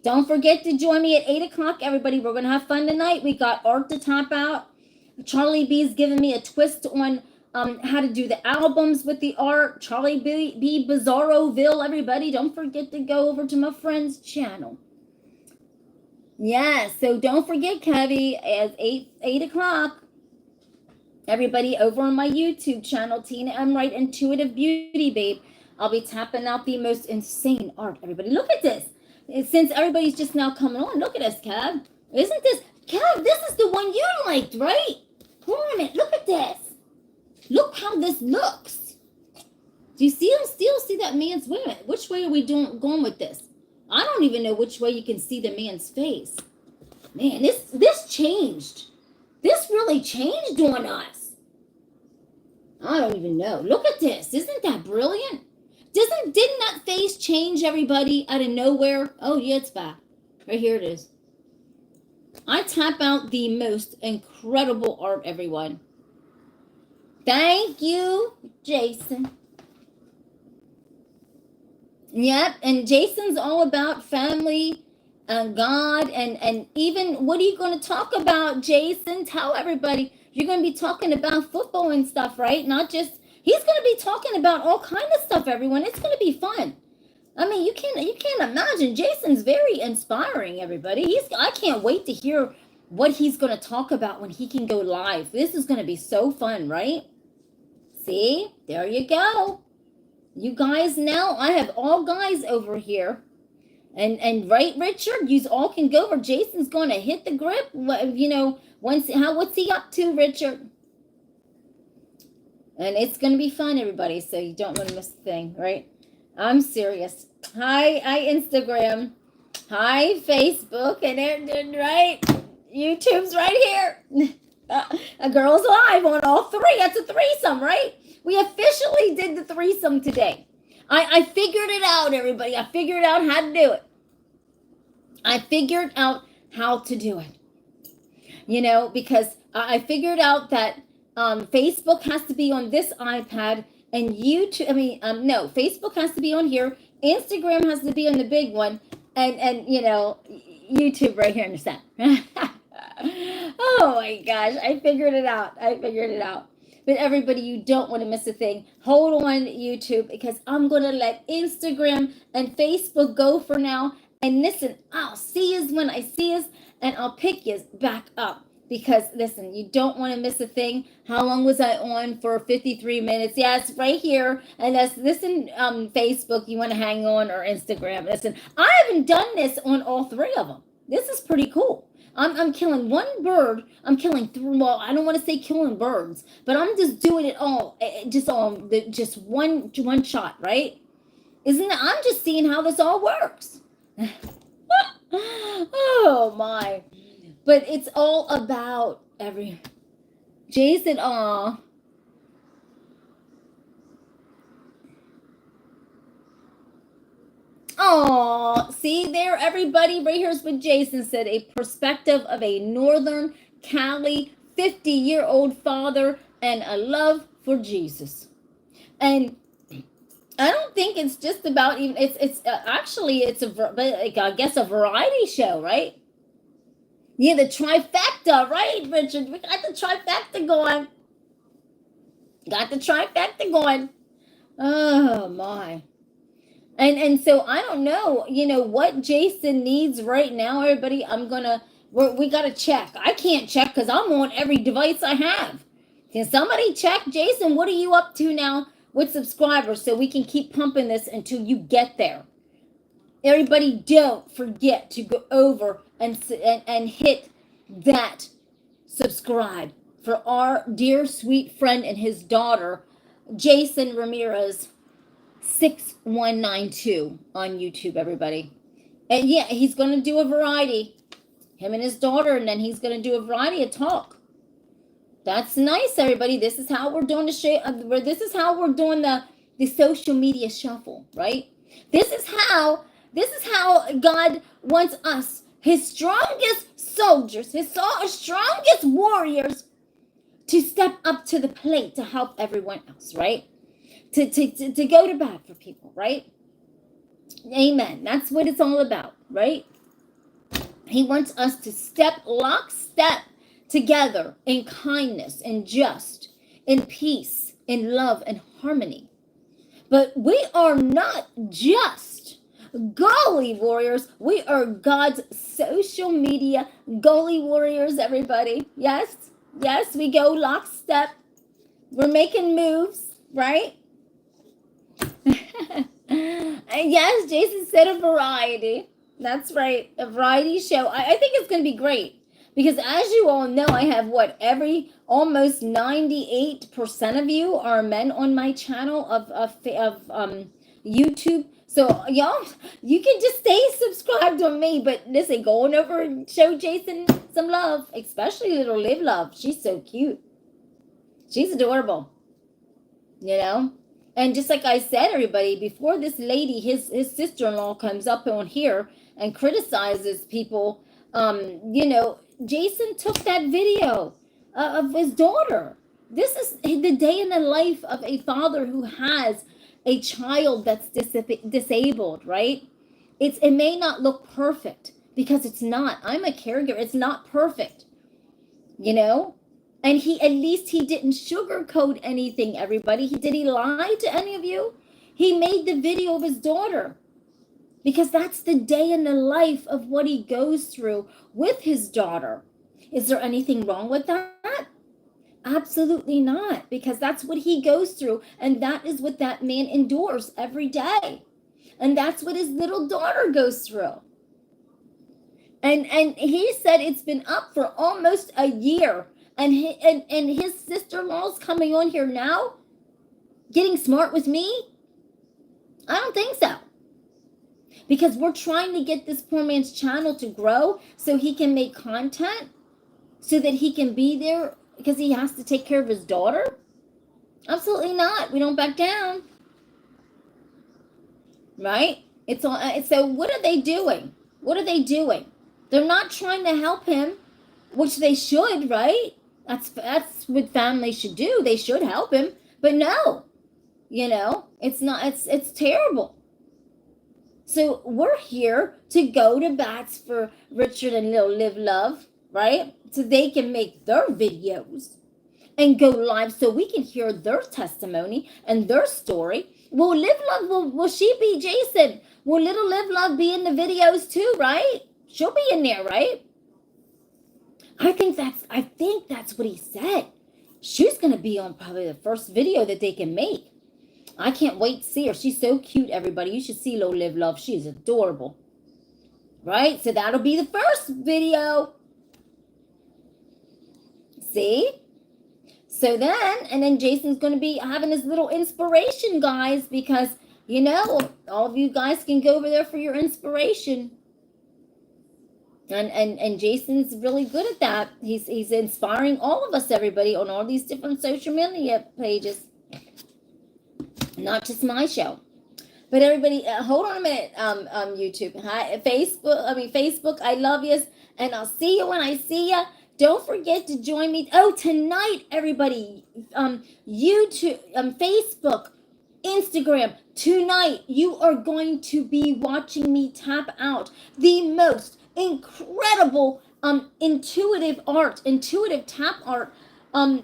Don't forget to join me at 8 o'clock, everybody. We're going to have fun tonight. We got art to tap out. Charlie B's giving me a twist on how to do the albums with the art. Charlie B. Bizarroville, everybody. Don't forget to go over to my friend's channel. Yeah, so don't forget, Kevy, at 8 o'clock. Everybody over on my YouTube channel, Tina M Wright Intuitive Beauty Babe. I'll be tapping out the most insane art. Everybody, look at this. Since everybody's just now coming on, look at this, Kev. Isn't this, Kev, this is the one you liked, right? Hold on a minute, look at this. Look how this looks. Do you still see that man's, wait a minute, which way are we going with this? I don't even know which way you can see the man's face. Man, this changed. This really changed on us. I don't even know. Look at this. Isn't that brilliant? Didn't that face change, everybody, out of nowhere? Oh, yeah, it's back. Right here it is. I tap out the most incredible art, everyone. Thank you, Jason. Yep, and Jason's all about family and God, and even, what are you going to talk about, Jason? Tell everybody. You're going to be talking about football and stuff, right? Not just, he's going to be talking about all kind of stuff, everyone. It's going to be fun. I mean, you can't imagine. Jason's very inspiring, everybody. I can't wait to hear what he's going to talk about when he can go live. This is going to be so fun, right? See? There you go. You guys now, I have all guys over here. And right, Richard, you all can go over. Jason's going to hit the grip. You know, what's he up to, Richard? And it's going to be fun, everybody, so you don't want to miss a thing, right? I'm serious. Hi, Instagram. Hi, Facebook. And right, YouTube's right here. A girl's live on all three. That's a threesome, right? We officially did the threesome today. I figured it out, everybody. I figured out how to do it. I figured out how to do it. You know, because I figured out that Facebook has to be on this iPad, and YouTube, no, Facebook has to be on here. Instagram has to be on the big one, and you know, YouTube right here in the center. Oh my gosh, I figured it out. But everybody, you don't want to miss a thing. Hold on, YouTube, because I'm going to let Instagram and Facebook go for now. And listen, I'll see you when I see you, and I'll pick you back up. Because, listen, you don't want to miss a thing. How long was I on for? 53 minutes. Yes, right here. And that's, listen, Facebook, you want to hang on, or Instagram. Listen, I haven't done this on all three of them. This is pretty cool. I'm killing one bird. I'm killing three. Well, I don't want to say killing birds, but I'm just doing it all, just one shot, right? Isn't it? I'm just seeing how this all works. Oh my! But it's all about Jason. Aw. Oh, see there, everybody. Right here's what Jason said: a perspective of a Northern Cali 50-year-old father and a love for Jesus. And I don't think it's just about even. It's actually it's I guess a variety show, right? Yeah, the trifecta, right, Richard? We got the trifecta going. Oh my. And so I don't know, you know, what Jason needs right now, everybody. We got to check. I can't check because I'm on every device I have. Can somebody check? Jason, what are you up to now with subscribers so we can keep pumping this until you get there? Everybody, don't forget to go over and hit that subscribe for our dear sweet friend and his daughter, Jason Ramirez. 6192 on YouTube, everybody. And yeah, he's going to do a variety, him and his daughter, and then he's going to do a variety of talk. That's nice, everybody. This is how we're doing this is how we're doing the social media shuffle, right? This is how God wants us, his strongest soldiers, his strongest warriors, to step up to the plate to help everyone else, right? To go to bat for people, right? Amen. That's what it's all about, right? He wants us to step lockstep together in kindness and just, in peace, in love and harmony. But we are not just goalie warriors. We are God's social media goalie warriors, everybody. Yes, we go lockstep. We're making moves, right? And yes, Jason said a variety. That's right, a variety show. I think it's going to be great. Because as you all know, I have almost 98% of you are men on my channel of YouTube. So y'all, you can just stay subscribed on me. But listen, go on over and show Jason some love, especially little Liv Love. She's so cute. She's adorable. You know? And just like I said, everybody, before this lady, his sister-in-law comes up on here and criticizes people, you know, Jason took that video of his daughter. This is the day in the life of a father who has a child that's disabled, right? It may not look perfect because it's not. I'm a caregiver. It's not perfect, you know? And at least he didn't sugarcoat anything, everybody. Did he lie to any of you? He made the video of his daughter. Because that's the day in the life of what he goes through with his daughter. Is there anything wrong with that? Absolutely not. Because that's what he goes through. And that is what that man endures every day. And that's what his little daughter goes through. And he said it's been up for almost a year. And his sister-in-law's coming on here now, getting smart with me? I don't think so. Because we're trying to get this poor man's channel to grow so he can make content, so that he can be there because he has to take care of his daughter? Absolutely not. We don't back down. Right? So what are they doing? What are they doing? They're not trying to help him, which they should, right? That's what families should do. They should help him. But no, you know, it's not, it's terrible. So we're here to go to bats for Richard and little Liv Love, right? So they can make their videos and go live so we can hear their testimony and their story. Will Liv Love, will she be Jason? Will little Liv Love be in the videos too, right? She'll be in there, right? I think that's what he said. She's going to be on probably the first video that they can make. I can't wait to see her. She's so cute, everybody. You should see little Liv Love. She's adorable. Right? So that'll be the first video. See? So then Jason's going to be having his little inspiration, guys, because, you know, all of you guys can go over there for your inspiration. And Jason's really good at that. He's inspiring all of us, everybody, on all these different social media pages. Not just my show. But everybody, hold on a minute, YouTube. Hi, Facebook, I love you. And I'll see you when I see you. Don't forget to join me. Oh, tonight, everybody, YouTube, Facebook, Instagram, tonight, you are going to be watching me tap out the most incredible intuitive tap art. I'm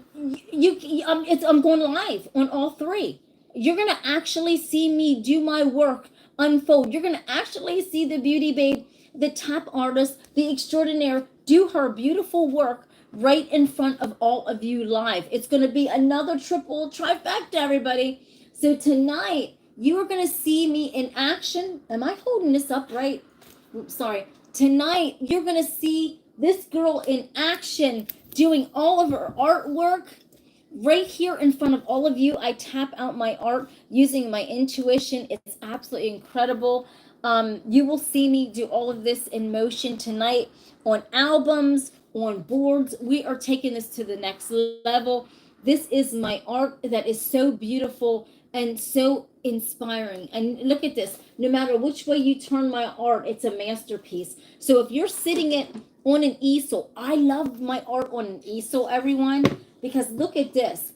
going live on all three. You're gonna actually see me do my work unfold. You're gonna actually see the beauty babe, the tap artist, the extraordinaire, do her beautiful work right in front of all of you live. It's gonna be another triple trifecta, everybody. So tonight you are gonna see me in action. Am I holding this up right? Oops, sorry. Tonight, you're going to see this girl in action doing all of her artwork, right here in front of all of you, I tap out my art using my intuition. It's absolutely incredible. You will see me do all of this in motion tonight on albums, on boards. We are taking this to the next level. This is my art that is so beautiful and so inspiring. And look at this. No matter which way you turn my art, it's a masterpiece. So if you're sitting it on an easel, I love my art on an easel, everyone, because look at this.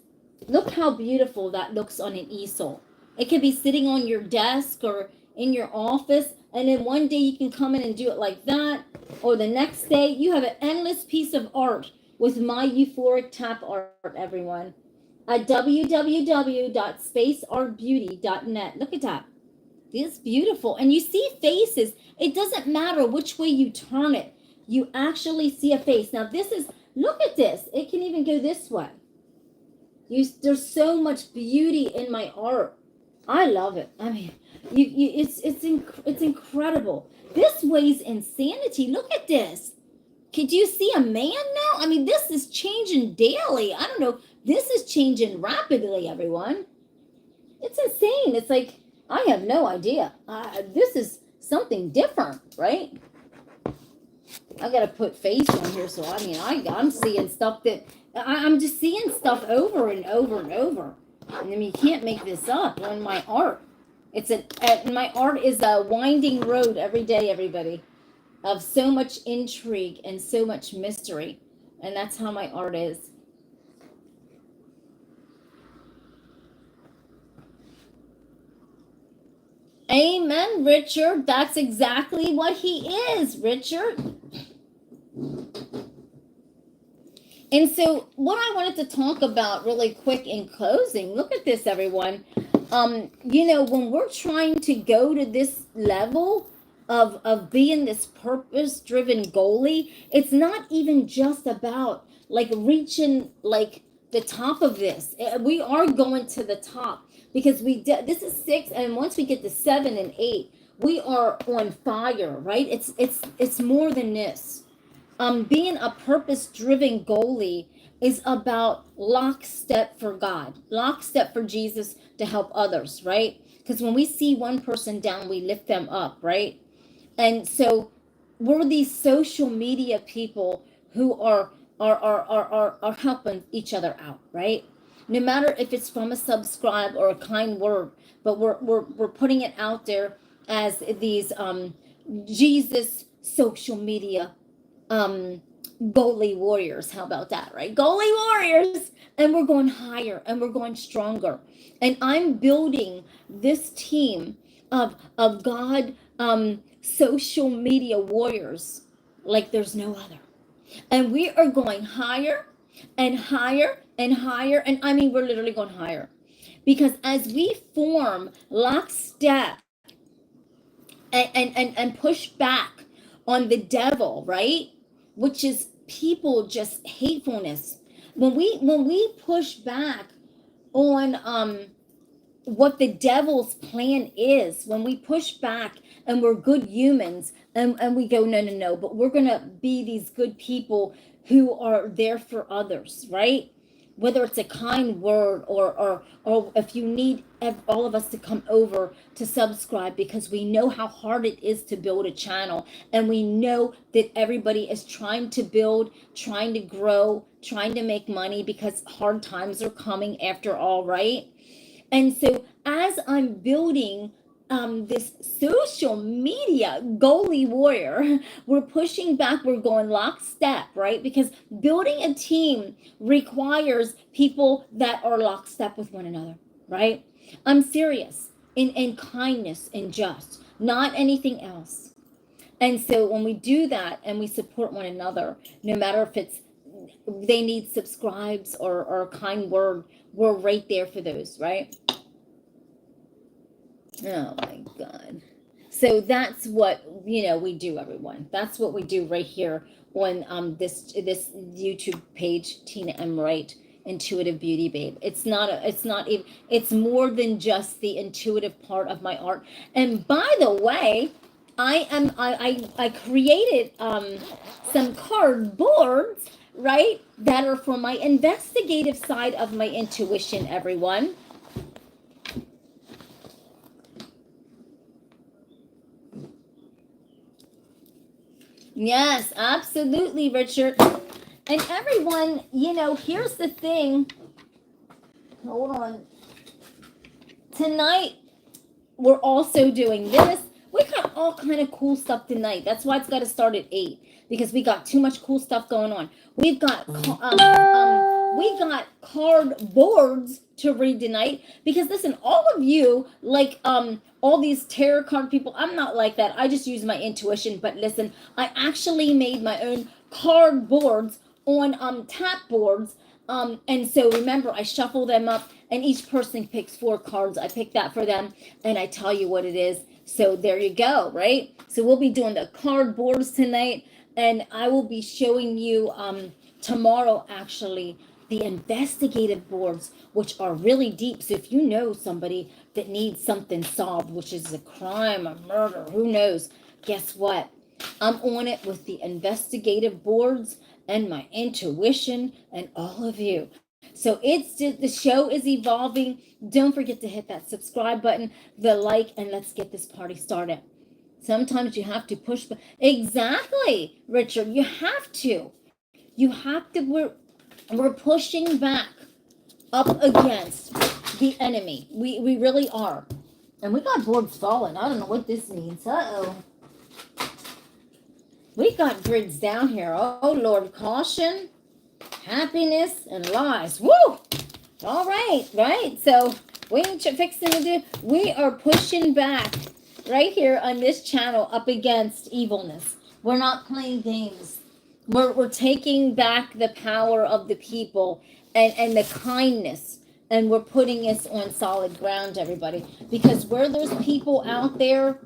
Look how beautiful that looks on an easel. It could be sitting on your desk or in your office, and then one day you can come in and do it like that, or the next day you have an endless piece of art with my euphoric tap art, everyone, at www.spaceartbeauty.net. Look at that. It's beautiful. And you see faces. It doesn't matter which way you turn it. You actually see a face. Now this is, look at this. It can even go this way. There's so much beauty in my art. I love it. I mean, it's incredible. This weighs insanity. Look at this. Could you see a man now? I mean, this is changing daily. I don't know. This is changing rapidly, everyone. It's insane. It's like, I have no idea. This is something different, right? I got to put face on here. So, I mean, I'm seeing stuff that I'm just seeing stuff over and over and over. And I mean, you can't make this up on my art. My art is a winding road every day, everybody, of so much intrigue and so much mystery. And that's how my art is. Amen, Richard. That's exactly what he is, Richard. And so what I wanted to talk about really quick in closing, look at this, everyone. You know, when we're trying to go to this level of being this purpose-driven goalie, it's not even just about like reaching like the top of this. We are going to the top because this is 6, and once we get to 7 and 8, we are on fire, right? It's more than this. Being a purpose-driven goalie is about lockstep for God, lockstep for Jesus to help others, right? Because when we see one person down, we lift them up, right? And so we're these social media people who are helping each other out, right? No matter if it's from a subscribe or a kind word, but we're putting it out there as these Jesus social media goalie warriors. How about that, right? Goalie warriors. And we're going higher and we're going stronger. And I'm building this team of God social media warriors like there's no other. And we are going higher and higher and higher. And I mean, we're literally going higher. Because as we form lockstep and push back on the devil, right? Which is people just hatefulness. When we push back on what the devil's plan is, when we push back and we're good humans and we go, no, but we're gonna be these good people who are there for others, right? Whether it's a kind word or if you need all of us to come over to subscribe, because we know how hard it is to build a channel, and we know that everybody is trying to build, trying to grow, trying to make money, because hard times are coming after all, right? And so as I'm building this social media goalie warrior, we're pushing back, we're going lockstep, right? Because building a team requires people that are lockstep with one another, right? I'm serious in kindness and just, not anything else. And so when we do that and we support one another, no matter if it's they need subscribes or a kind word, we're right there for those, right? Oh my God. So that's what, we do, everyone. That's what we do right here on this YouTube page, Tina M Wright, Intuitive Beauty Babe. It's more than just the intuitive part of my art. And by the way, I created some cardboards right? That are for my investigative side of my intuition, everyone. Yes, absolutely, Richard. And everyone, you know, here's the thing. Hold on. Tonight, we're also doing this. We got all kind of cool stuff tonight. That's why it's got to start at 8, because we got too much cool stuff going on. We got card boards to read tonight, because listen, all of you, like all these tarot card people, I'm not like that. I just use my intuition. But listen, I actually made my own card boards on tap boards. And so remember, I shuffle them up, and each person picks 4 cards. I pick that for them, and I tell you what it is. So there you go, right? So we'll be doing the card boards tonight, and I will be showing you tomorrow, actually, the investigative boards, which are really deep. So if you know somebody that needs something solved, which is a crime, a murder, who knows, guess what? I'm on it with the investigative boards and my intuition and all of you. So it's just, the show is evolving. Don't forget to hit that subscribe button, the like, and let's get this party started. Sometimes you have to push. Exactly, Richard. You have to. You have to. We're pushing back up against the enemy. We really are. And we got boards falling. I don't know what this means. Uh-oh. We got grids down here. Oh, Lord. Caution, happiness, and lies. Woo! All right, right? So we ain't fixing to do. We are pushing back right here on this channel up against evilness. We're not playing games. We're taking back the power of the people and the kindness, and we're putting us on solid ground, everybody. Because where there's people out there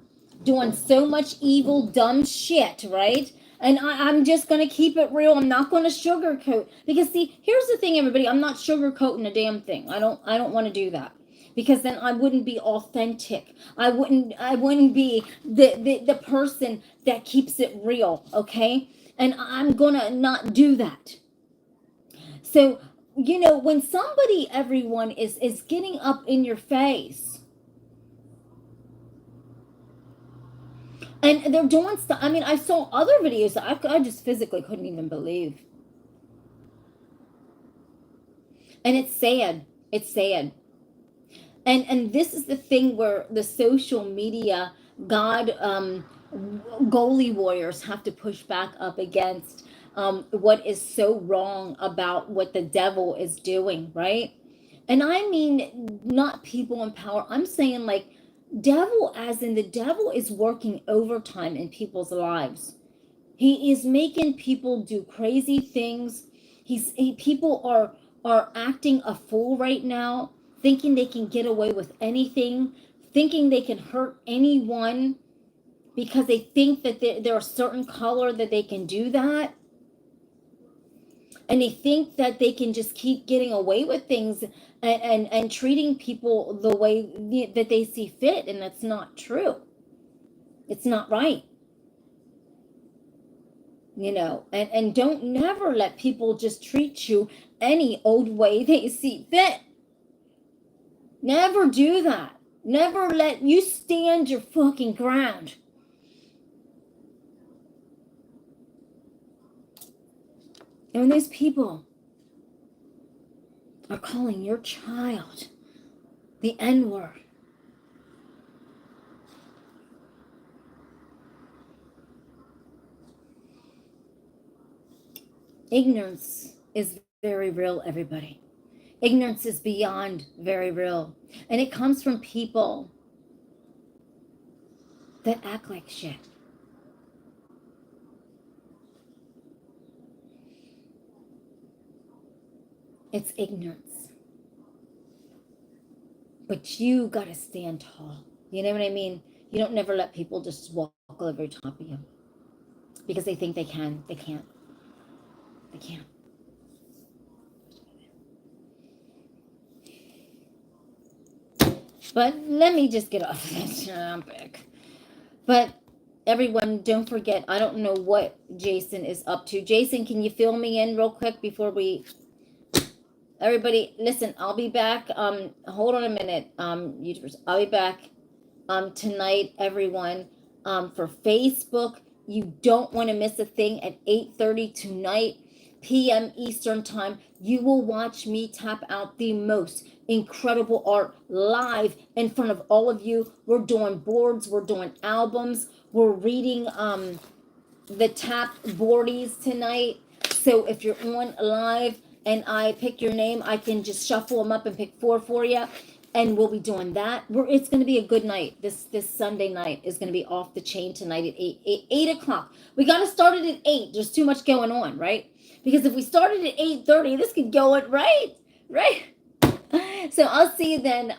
doing so much evil, dumb shit, right? And I'm just going to keep it real. I'm not going to sugarcoat. Because see, here's the thing, everybody. I'm not sugarcoating a damn thing. I don't want to do that. Because then I wouldn't be authentic. I wouldn't be the person that keeps it real, okay? And I'm going to not do that. So, you know, when somebody, everyone, is getting up in your face, and they're doing stuff. I mean, I saw other videos that I just physically couldn't even believe. And it's sad. It's sad. And this is the thing where the social media goalie warriors have to push back up against what is so wrong about what the devil is doing, right? And I mean, not people in power. I'm saying like devil, as in the devil is working overtime in people's lives. He is making people do crazy things. People are acting a fool right now, thinking they can get away with anything, thinking they can hurt anyone because they think that they're a certain color that they can do that. And they think that they can just keep getting away with things and treating people the way that they see fit. And that's not true. It's not right. You know, and don't never let people just treat you any old way they see fit. Never do that. Never let you stand your fucking ground. And when those people are calling your child the N-word, ignorance is very real, everybody. Ignorance is beyond very real. And it comes from people that act like shit. It's ignorance. But you gotta stand tall. You know what I mean? You don't never let people just walk over top of you. Because they think they can. They can't. They can't. But let me just get off this topic. But everyone, don't forget, I don't know what Jason is up to. Jason, can you fill me in real quick before we... Everybody, listen, I'll be back. Hold on a minute, YouTubers. I'll be back tonight, everyone. For Facebook, you don't want to miss a thing at 8:30 tonight, p.m. Eastern time. You will watch me tap out the most incredible art live in front of all of you. We're doing boards, we're doing albums, we're reading the tap boardies tonight. So if you're on live and I pick your name, I can just shuffle them up and pick 4 for you, and we'll be doing that. It's going to be a good night. This Sunday night is going to be off the chain tonight at 8 o'clock. We got to start it at 8. There's too much going on, right? Because if we started at 8:30, this could go at right. So I'll see you then,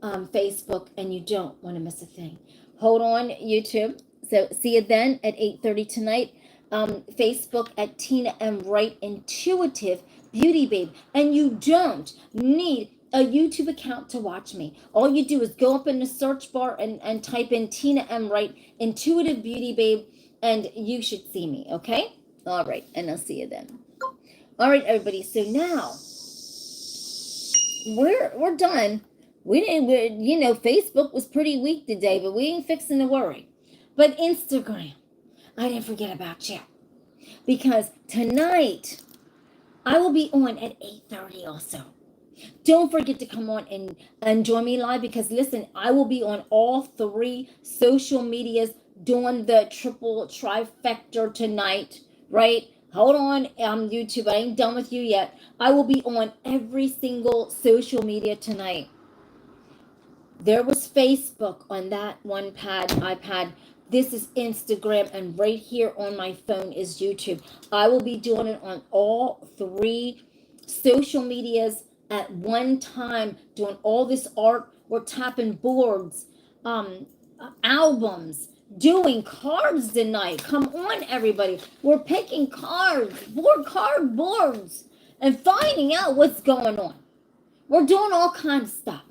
Facebook, and you don't want to miss a thing. Hold on, YouTube. So see you then at 8:30 tonight. Facebook at Tina M Wright Intuitive Beauty Babe. And you don't need a YouTube account to watch me. All you do is go up in the search bar and type in Tina M Wright Intuitive Beauty Babe, and you should see me, okay? All right, and I'll see you then. All right, everybody. So now we're done. Facebook was pretty weak today, but we ain't fixing to worry. But Instagram, I didn't forget about you, because tonight I will be on at 8:30 also. Don't forget to come on and join me live, because listen, I will be on all 3 social medias doing the triple trifecta tonight, right? Hold on, YouTube, I ain't done with you yet. I will be on every single social media tonight. There was Facebook on that one iPad. This is Instagram, and right here on my phone is YouTube. I will be doing it on all 3 social medias at one time, doing all this art. We're tapping boards, albums, doing cards tonight. Come on, everybody. We're picking cards, boards, and finding out what's going on. We're doing all kinds of stuff.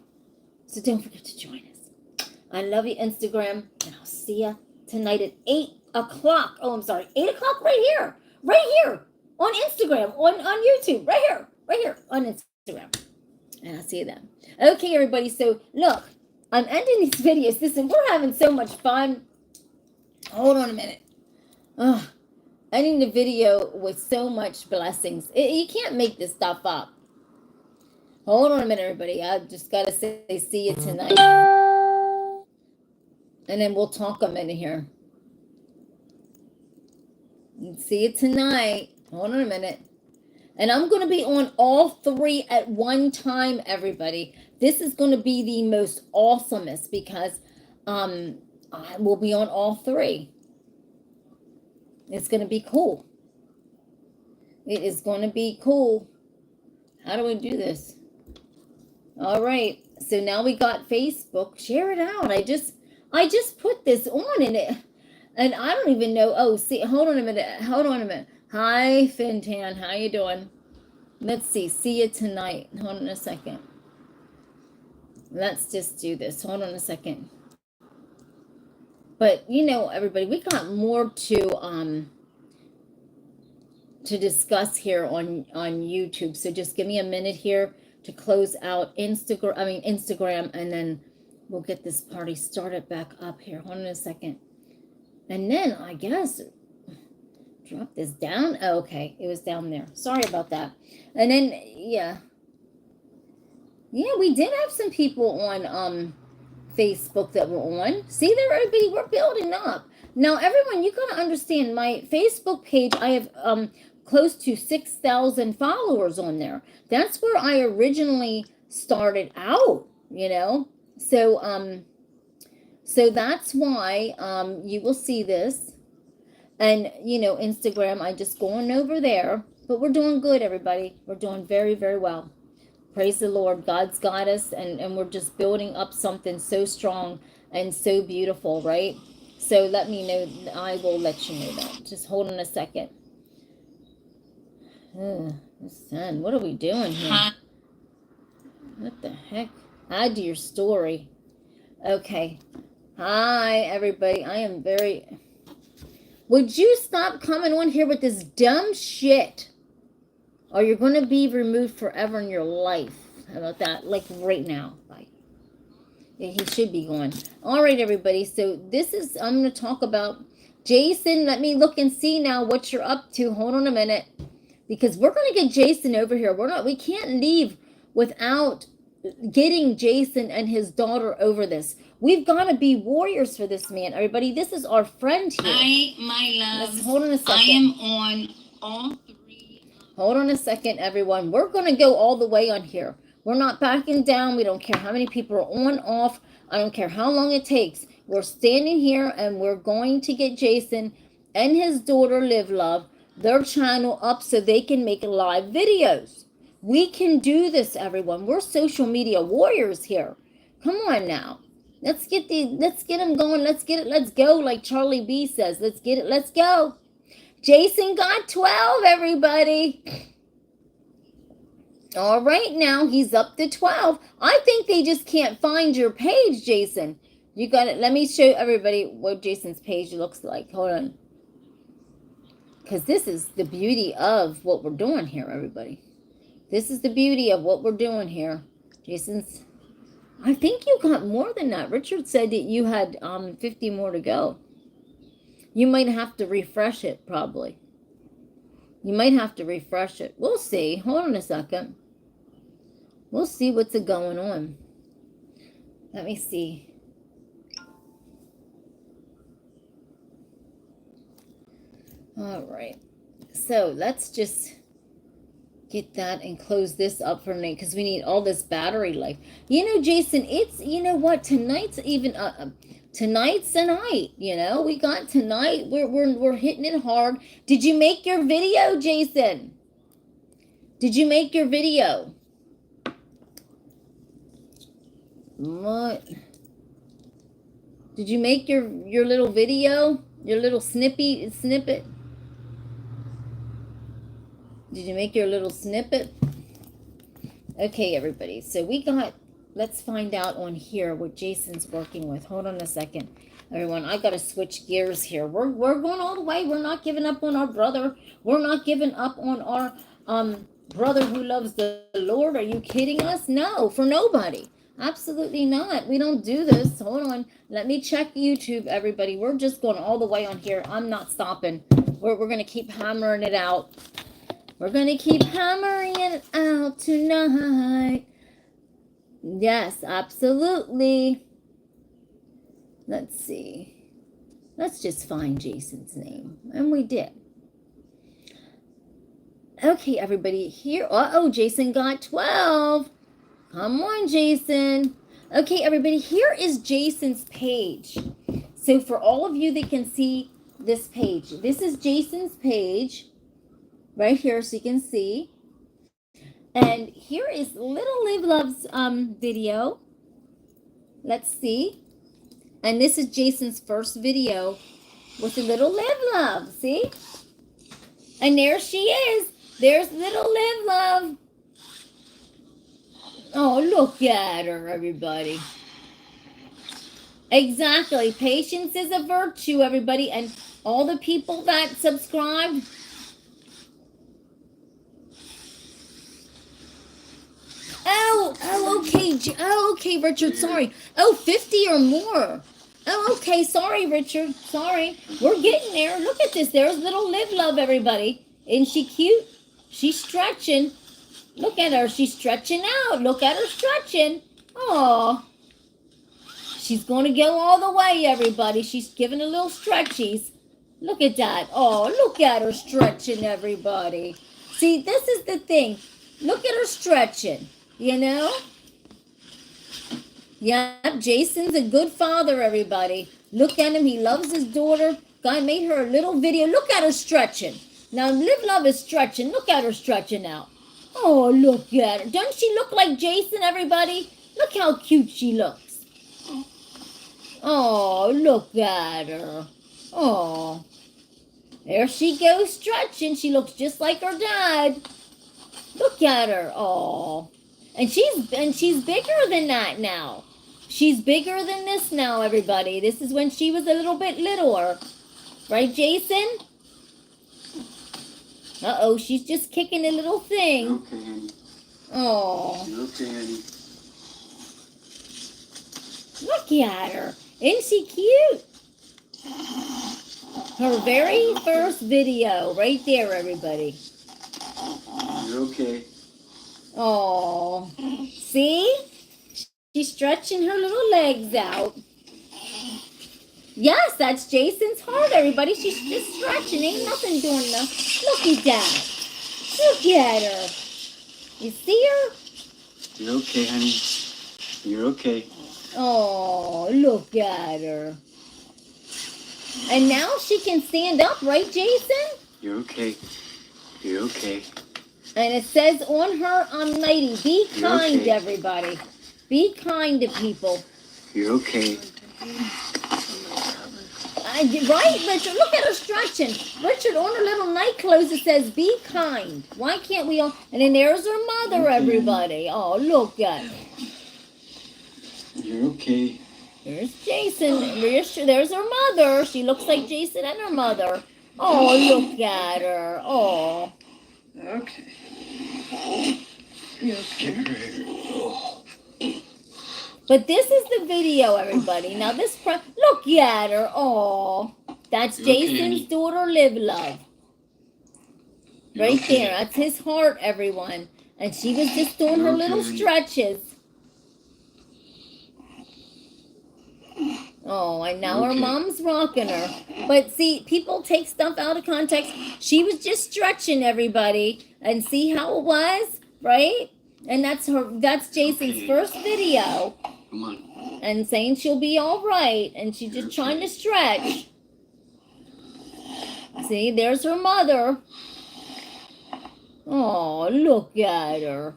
So don't forget to join us. I love you, Instagram, and I'll see you tonight at 8 o'clock. Oh, I'm sorry, 8 o'clock right here on Instagram, on YouTube, right here on Instagram. And I'll see you then. Okay, everybody. So look, I'm ending these videos. Listen, we're having so much fun. Hold on a minute. Ending the video with so much blessings. You can't make this stuff up. Hold on a minute, everybody. I just got to say, see you tonight. And then we'll talk a minute here. See you tonight. Hold on a minute. And I'm going to be on all 3 at one time, everybody. This is going to be the most awesomest, because I will be on all 3. It's going to be cool. It is going to be cool. How do we do this? All right. So now we got Facebook. Share it out. I just put this on in it, and I don't even know. Oh, see, hold on a minute. Hi, Fintan. How you doing? Let's see. See you tonight. Hold on a second. Let's just do this. Hold on a second. But everybody, we got more to discuss here on YouTube. So just give me a minute here to close out Instagram, and then we'll get this party started back up here. Hold on a second. And then I guess drop this down. Oh, okay, it was down there. Sorry about that. And then yeah, we did have some people on Facebook that were on. See there, everybody, we're building up. Now, everyone, you gotta understand, my Facebook page, I have close to 6,000 followers on there. That's where I originally started out, So so that's why you will see this. And Instagram, I just going over there. But we're doing good, everybody. We're doing very, very well. Praise the Lord. God's got us, and we're just building up something so strong and so beautiful, right? So let me know. I will let you know that. Just hold on a second. Son, what are we doing here? What the heck? Add to your story. Okay. Hi, everybody. I am very... Would you stop coming on here with this dumb shit? Or you're going to be removed forever in your life. How about that? Like right now. Bye. Yeah, he should be going. All right, everybody. So this is... I'm going to talk about... Jason, let me look and see now what you're up to. Hold on a minute. Because we're going to get Jason over here. We can't leave without getting Jason and his daughter over this. We've got to be warriors for this man, everybody. This is our friend here. Hi, my love. Hold on a second. I am on all 3. Hold on a second, everyone. We're going to go all the way on here. We're not backing down. We don't care how many people are on, off. I don't care how long it takes. We're standing here and we're going to get Jason and his daughter, Live Love, their channel up so they can make live videos. We can do this, everyone. We're social media warriors here. Come on now. Let's get them going. Let's go, like Charlie B says. Let's get it. Let's go. Jason got 12, everybody. All right, now he's up to 12. I think they just can't find your page, Jason. You got it. Let me show everybody what Jason's page looks like. Hold on. Because this is the beauty of what we're doing here, everybody. This is the beauty of what we're doing here. Jason's... I think you got more than that. Richard said that you had 50 more to go. You might have to refresh it, probably. You might have to refresh it. We'll see. Hold on a second. We'll see what's going on. Let me see. All right. So let's just get that and close this up for tonight because we need all this battery life. You know, Jason, it's, you know what, tonight's even tonight's the night, you know. We got tonight. We're hitting it hard. Did you make your video, Jason? Did you make your video? What? Did you make your little video? Your little snippet? Did you make your little snippet? Okay, everybody. So we got, let's find out on here what Jason's working with. Hold on a second. Everyone, I got to switch gears here. We're going all the way. We're not giving up on our brother. We're not giving up on our brother who loves the Lord. Are you kidding us? No, for nobody. Absolutely not. We don't do this. Hold on. Let me check YouTube, everybody. We're just going all the way on here. I'm not stopping. We're going to keep hammering it out. We're going to keep hammering it out tonight. Yes, absolutely. Let's see. Let's just find Jason's name. And we did. Okay, everybody. Here. Uh-oh, Jason got 12. Come on, Jason. Okay, everybody. Here is Jason's page. So for all of you that can see this page, this is Jason's page. Right here, so you can see. And here is little Live Love's video. Let's see. And this is Jason's first video with the little Live Love. See? And there she is. There's little Live Love. Oh, look at her, everybody. Exactly. Patience is a virtue, everybody. And all the people that subscribed... Oh, okay, Richard, sorry. Oh, 50 or more. Oh, okay, sorry, Richard, sorry. We're getting there. Look at this. There's little Live Love, everybody. Isn't she cute? She's stretching. Look at her. She's stretching out. Look at her stretching. Oh, she's going to go all the way, everybody. She's giving a little stretchies. Look at that. Oh, look at her stretching, everybody. See, this is the thing. Look at her stretching. You know? Yep, Jason's a good father, everybody. Look at him. He loves his daughter. God made her a little video. Look at her stretching. Now, Live Love is stretching. Look at her stretching out. Oh, look at her. Doesn't she look like Jason, everybody? Look how cute she looks. Oh, look at her. Oh. There she goes stretching. She looks just like her dad. Look at her. Oh. And she's bigger than that now. She's bigger than this now, everybody. This is when she was a little bit littler. Right, Jason? Uh-oh, she's just kicking a little thing. Okay, honey. Oh, Okay, honey. look at her. Isn't she cute? Her very first video. Right there, everybody. You're okay. Oh, see? She's stretching her little legs out. Yes, that's Jason's heart, everybody. She's just stretching. Ain't nothing doing nothing. Look at that. Look at her. You see her? You're okay, honey. You're okay. Oh, look at her. And now she can stand up, right, Jason? You're okay. You're okay. And it says on her nightie, be You're kind, okay. everybody. Be kind to people. You're okay. Right, Richard? Look at her stretching. Richard, on her little night clothes, it says, be kind. Why can't we all? And then there's her mother, everybody. Oh, look at her. You're okay. There's Jason. There's her mother. She looks like Jason and her mother. Oh, look at her. Oh. Okay. You okay? But this is the video, everybody. Now this, look at her. Oh, that's You're okay, Jason's honey. daughter, Live Love. You're Right okay. there. That's his heart, everyone. And she was just doing her You're little okay. stretches. Oh, and now her Okay. mom's rocking her. But see, people take stuff out of context. She was just stretching, everybody. And see how it was, right? And that's Jason's Okay. first video. Come on. And saying she'll be all right. And she's just trying to stretch. See, there's her mother. Oh, look at her.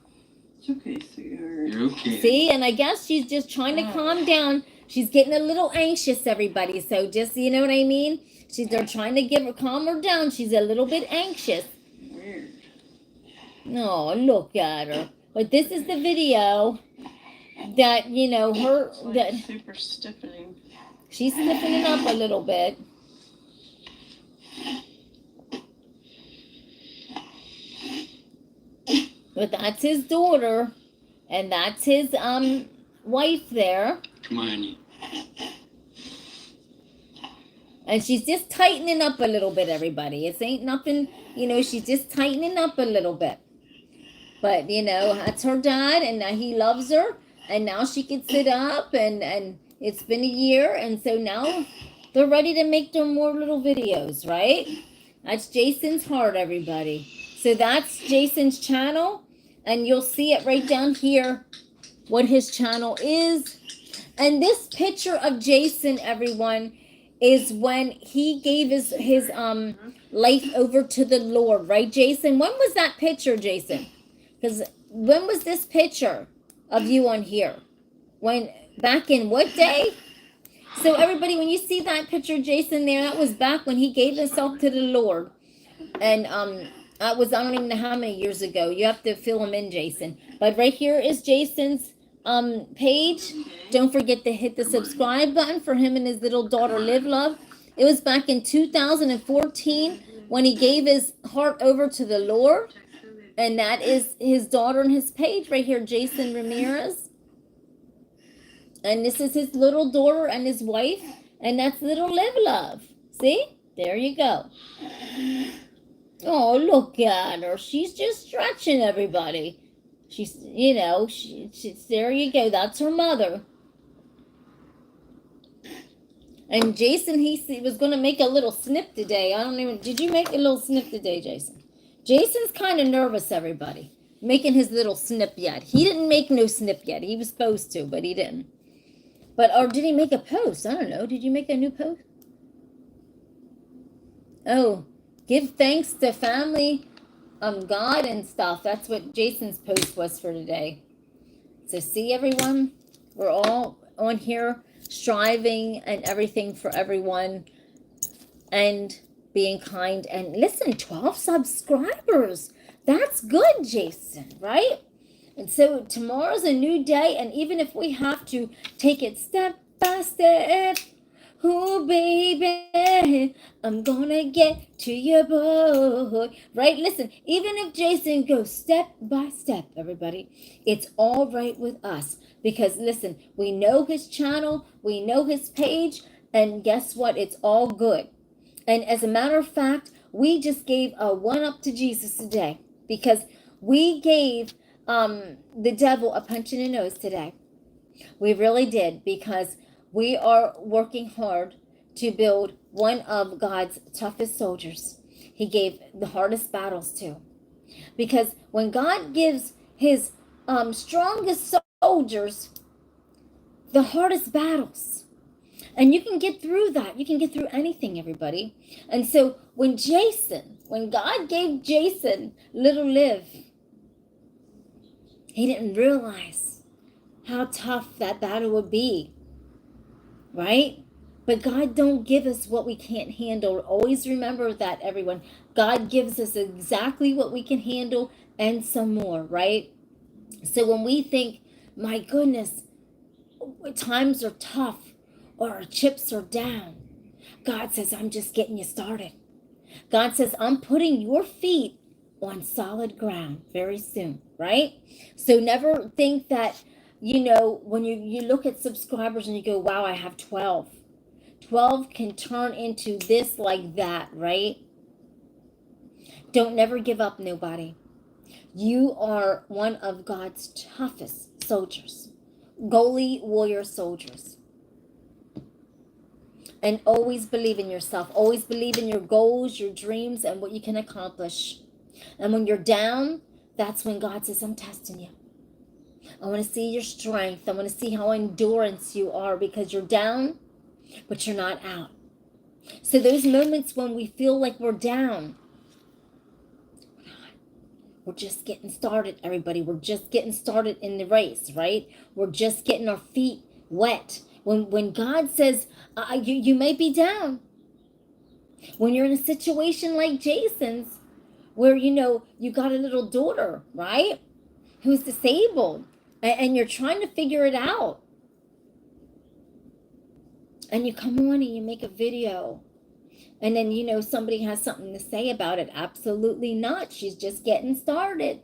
It's okay, sweetheart. You're okay. See, and I guess she's just trying to calm down. She's getting a little anxious, everybody. So just, you know what I mean? They're trying to calm her down. She's a little bit anxious. Weird. Oh, look at her. But this is the video that, you know, It's like that super stiffening. she's stiffening up a little bit. But that's his daughter. And that's his wife there. Come on, honey. And she's just tightening up a little bit, everybody. It ain't nothing, you know, she's just tightening up a little bit. But, you know, that's her dad, and now he loves her. And now she can sit up, and it's been a year. And so now they're ready to make their more little videos, right? That's Jason's heart, everybody. So that's Jason's channel. And you'll see it right down here, what his channel is. And this picture of Jason, everyone, is when he gave his life over to the Lord, right, Jason? When was that picture, Jason? Because when was this picture of you on here? When, back in what day? So everybody, when you see that picture of Jason there, that was back when he gave himself to the Lord. And that was, I don't even know how many years ago. You have to fill him in, Jason. But right here is Jason's page. Don't forget to hit the subscribe button for him and his little daughter, Live Love. It was back in 2014 when he gave his heart over to the Lord. And that is his daughter and his page right here, Jason Ramirez. And this is his little daughter and his wife. And that's little Live Love. See? There you go. Oh, look at her. She's just stretching, everybody. She's, you know, she's, there you go. That's her mother. And Jason, he was going to make a little snip today. Did you make a little snip today, Jason? Jason's kind of nervous, everybody. Making his little snip yet. He didn't make no snip yet. He was supposed to, but he didn't. Or did he make a post? I don't know. Did you make a new post? Oh, give thanks to family, God and stuff. That's what Jason's post was for today. So see, everyone, we're all on here striving and everything for everyone and being kind. And listen, 12 subscribers. That's good, Jason, right? And so tomorrow's a new day, and even if we have to take it step by step, oh baby, I'm gonna get to your boy. Right? Listen, even if Jason goes step by step, everybody, it's all right with us. Because listen, we know his channel, we know his page, and guess what? It's all good. And as a matter of fact, we just gave a one up to Jesus today, because we gave the devil a punch in the nose today. We really did, because we are working hard to build one of God's toughest soldiers. He gave the hardest battles to. Because when God gives his strongest soldiers the hardest battles, and you can get through that. You can get through anything, everybody. And so when God gave Jason little Liv, he didn't realize how tough that battle would be, right? But God don't give us what we can't handle. Always remember that, everyone. God gives us exactly what we can handle and some more, right? So when we think, my goodness, times are tough or our chips are down, God says, I'm just getting you started. God says, I'm putting your feet on solid ground very soon, right? So never think that, when you look at subscribers and you go, wow, I have 12. 12 can turn into this like that, right? Don't never give up, nobody. You are one of God's toughest soldiers. Goalie warrior soldiers. And always believe in yourself. Always believe in your goals, your dreams, and what you can accomplish. And when you're down, that's when God says, I'm testing you. I want to see your strength. I want to see how endurance you are, because you're down, but you're not out. So those moments when we feel like we're down, we're just getting started, everybody. We're just getting started in the race, right? We're just getting our feet wet. When God says, you may be down. When you're in a situation like Jason's, where, you got a little daughter, right? Who's disabled, and you're trying to figure it out. And you come on and you make a video. And then, somebody has something to say about it. Absolutely not. She's just getting started.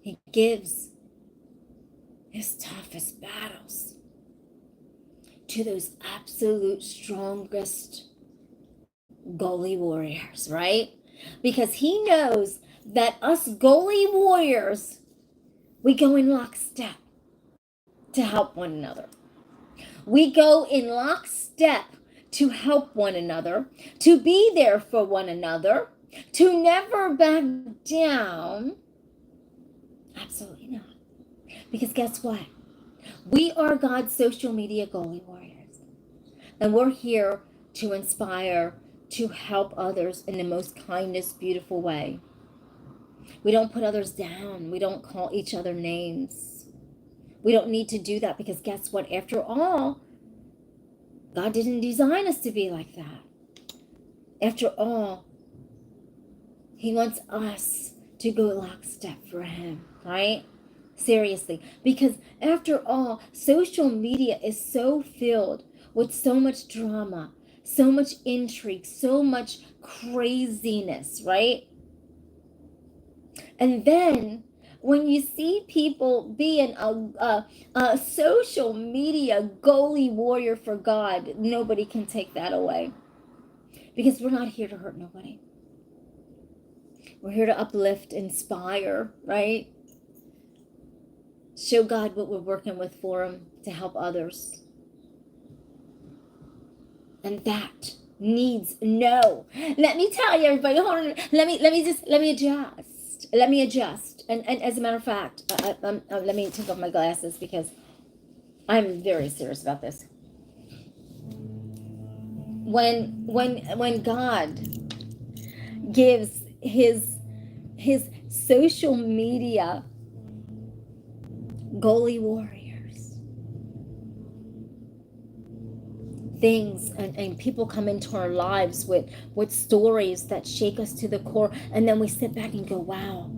He gives his toughest battles to those absolute strongest goalie warriors, right? Because he knows that us goalie warriors, we go in lockstep to help one another. We go in lockstep to help one another, to be there for one another, to never back down. Absolutely not. Because guess what? We are God's social media goalie warriors. And we're here to inspire, to help others in the most kindest, beautiful way. We don't put others down. We don't call each other names. We don't need to do that, because guess what? After all, God didn't design us to be like that. After all, he wants us to go lockstep for him, right? Seriously. Because after all, social media is so filled with so much drama, so much intrigue, so much craziness, right? And then when you see people being a social media goalie warrior for God, nobody can take that away. Because we're not here to hurt nobody. We're here to uplift, inspire, right? Show God what we're working with for him, to help others. And that needs let me tell you, everybody, hold on. Let me adjust. And as a matter of fact, let me take off my glasses, because I'm very serious about this. When God gives his social media goalie warriors things, and people come into our lives with stories that shake us to the core, and then we sit back and go, wow,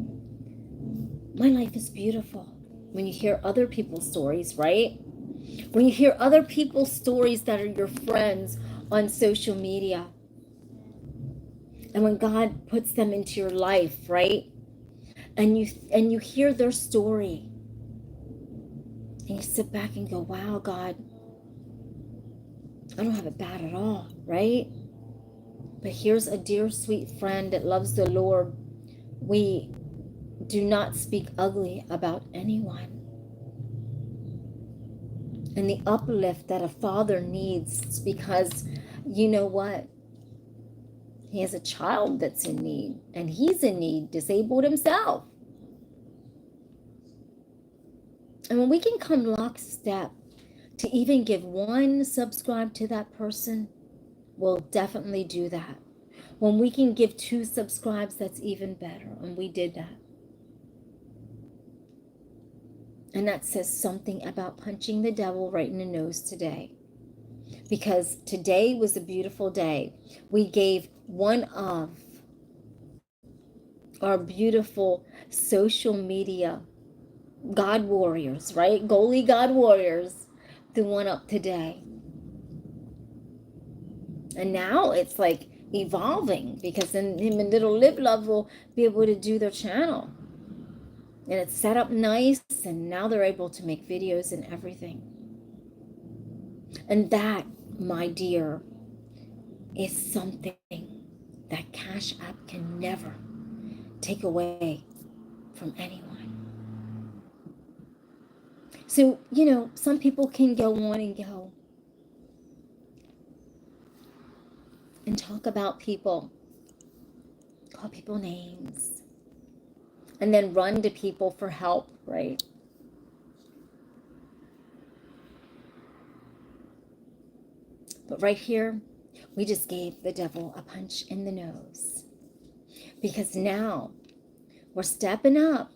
My life is beautiful. When you hear other people's stories, right? When you hear other people's stories that are your friends on social media, and when God puts them into your life, right? And you hear their story, and you sit back and go, wow, God, I don't have it bad at all, right? But here's a dear sweet friend that loves the Lord. We do not speak ugly about anyone. And the uplift that a father needs, because you know what? He has a child that's in need, and he's in need, disabled himself. And when we can come lockstep to even give one subscribe to that person, we'll definitely do that. When we can give 2 subscribes, that's even better. And we did that. And that says something about punching the devil right in the nose today. Because today was a beautiful day. We gave one of our beautiful social media God warriors, right? Goalie God warriors, the one up today. And now it's like evolving, because then him and little Live Love will be able to do their channel. And it's set up nice, and now they're able to make videos and everything. And that, my dear, is something that Cash App can never take away from anyone. So, you know, some people can go on and go and talk about people, call people names, and then run to people for help, right? But right here, we just gave the devil a punch in the nose, because now we're stepping up,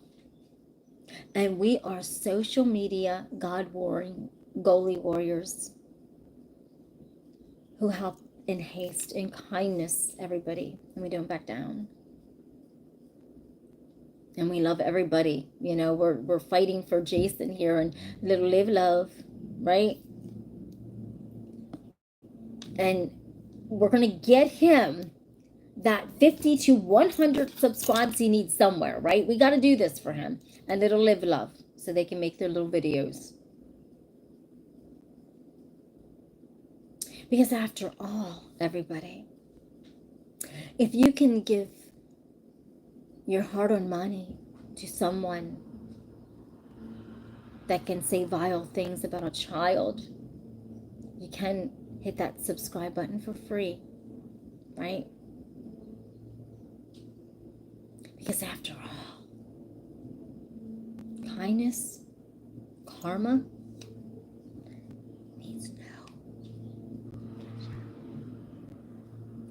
and we are social media God warring goalie warriors who help in haste and kindness everybody, and we don't back down. And we love everybody. You know, we're fighting for Jason here and little Live Love, right? And we're going to get him that 50 to 100 subscribes he needs somewhere, right? We got to do this for him and little Live Love, so they can make their little videos. Because after all, everybody, if you can give your hard-earned money to someone that can say vile things about a child, you can hit that subscribe button for free, right? Because after all, kindness, karma, needs no,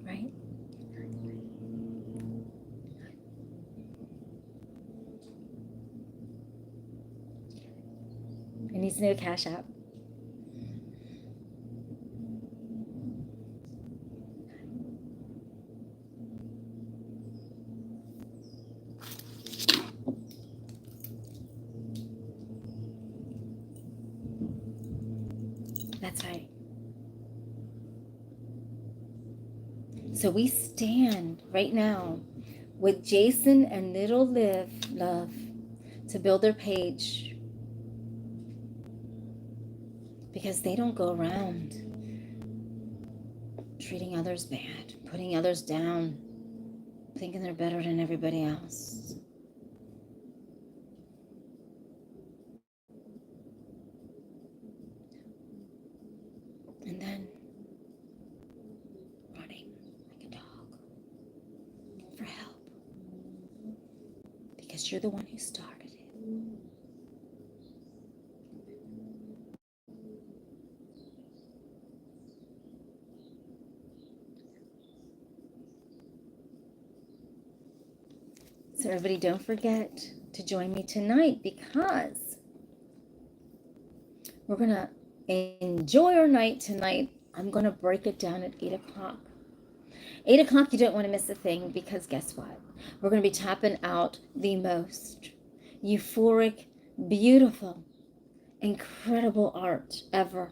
right? It needs no Cash App. That's right. So we stand right now with Jason and little Live Love to build their page, because they don't go around treating others bad, putting others down, thinking they're better than everybody else. And then running like a dog for help, because you're the one who started it. So everybody, don't forget to join me tonight, because we're going to enjoy our night tonight. I'm going to break it down at 8 o'clock. 8 o'clock, you don't want to miss a thing, because guess what? We're going to be tapping out the most. euphoric, beautiful, incredible art ever.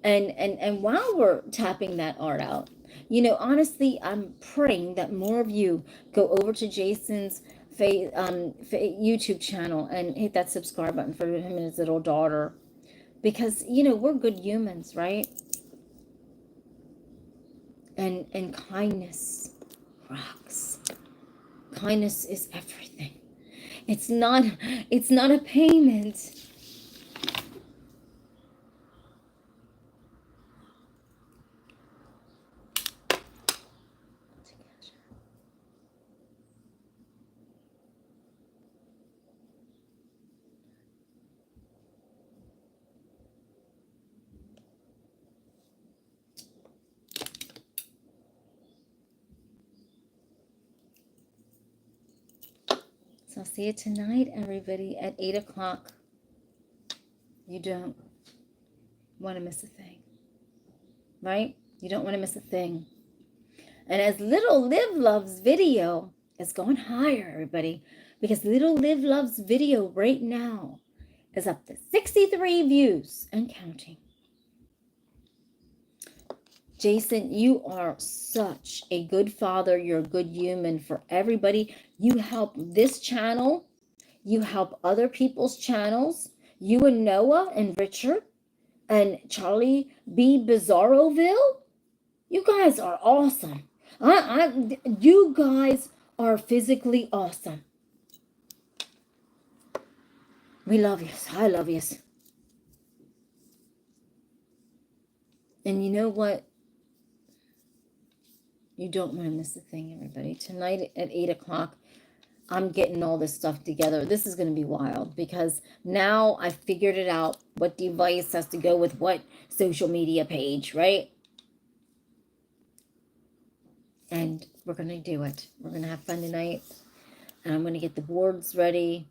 And while we're tapping that art out, you know, honestly, I'm praying that more of you go over to Jason's YouTube channel and hit that subscribe button for him and his little daughter, because you know we're good humans, right? And kindness rocks. Kindness is everything. It's not a payment. So I'll see you tonight, everybody, at 8 o'clock. You don't want to miss a thing, right? You don't want to miss a thing. And as Little Liv Love's video is going higher, everybody, because Little Liv Love's video right now is up to 63 views and counting. Jason, you are such a good father. You're a good human for everybody. You help this channel. You help other people's channels. You and Noah and Richard and Charlie B. Bizarroville. You guys are awesome. You guys are physically awesome. We love you. I love you. And you know what? You don't want to miss a thing, everybody. Tonight at 8 o'clock, I'm getting all this stuff together. This is going to be wild because now I figured it out. What device has to go with what social media page, right? And we're going to do it. We're going to have fun tonight. And I'm going to get the boards ready.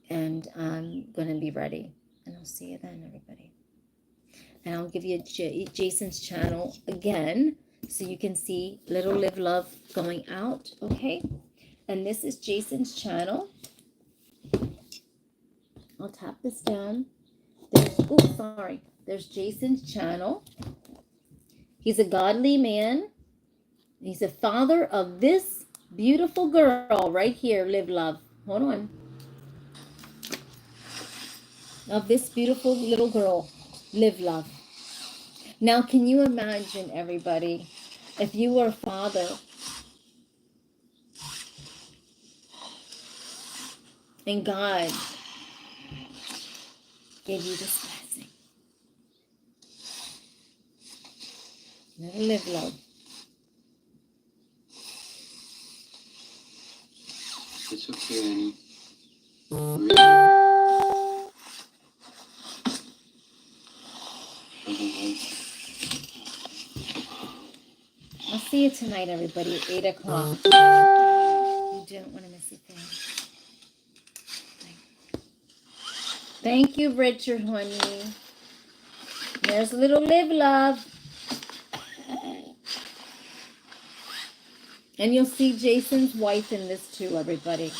And I'm going to be ready. And I'll see you then, everybody. And I'll give you Jason's channel again, so you can see Little Liv Love going out, okay? And this is Jason's channel. I'll tap this down. There's Jason's channel. He's a godly man. He's a father of this beautiful girl right here, Liv Love. Hold on. Of this beautiful little girl, Liv Love. Now, can you imagine, everybody, if you were a father and God gave you this blessing? Little Liv Love. It's okay, honey. I'll see you tonight, everybody, at 8 o'clock. You don't want to miss a thing. Thank you, Richard, honey. There's Little Liv Love. And you'll see Jason's wife in this too, everybody.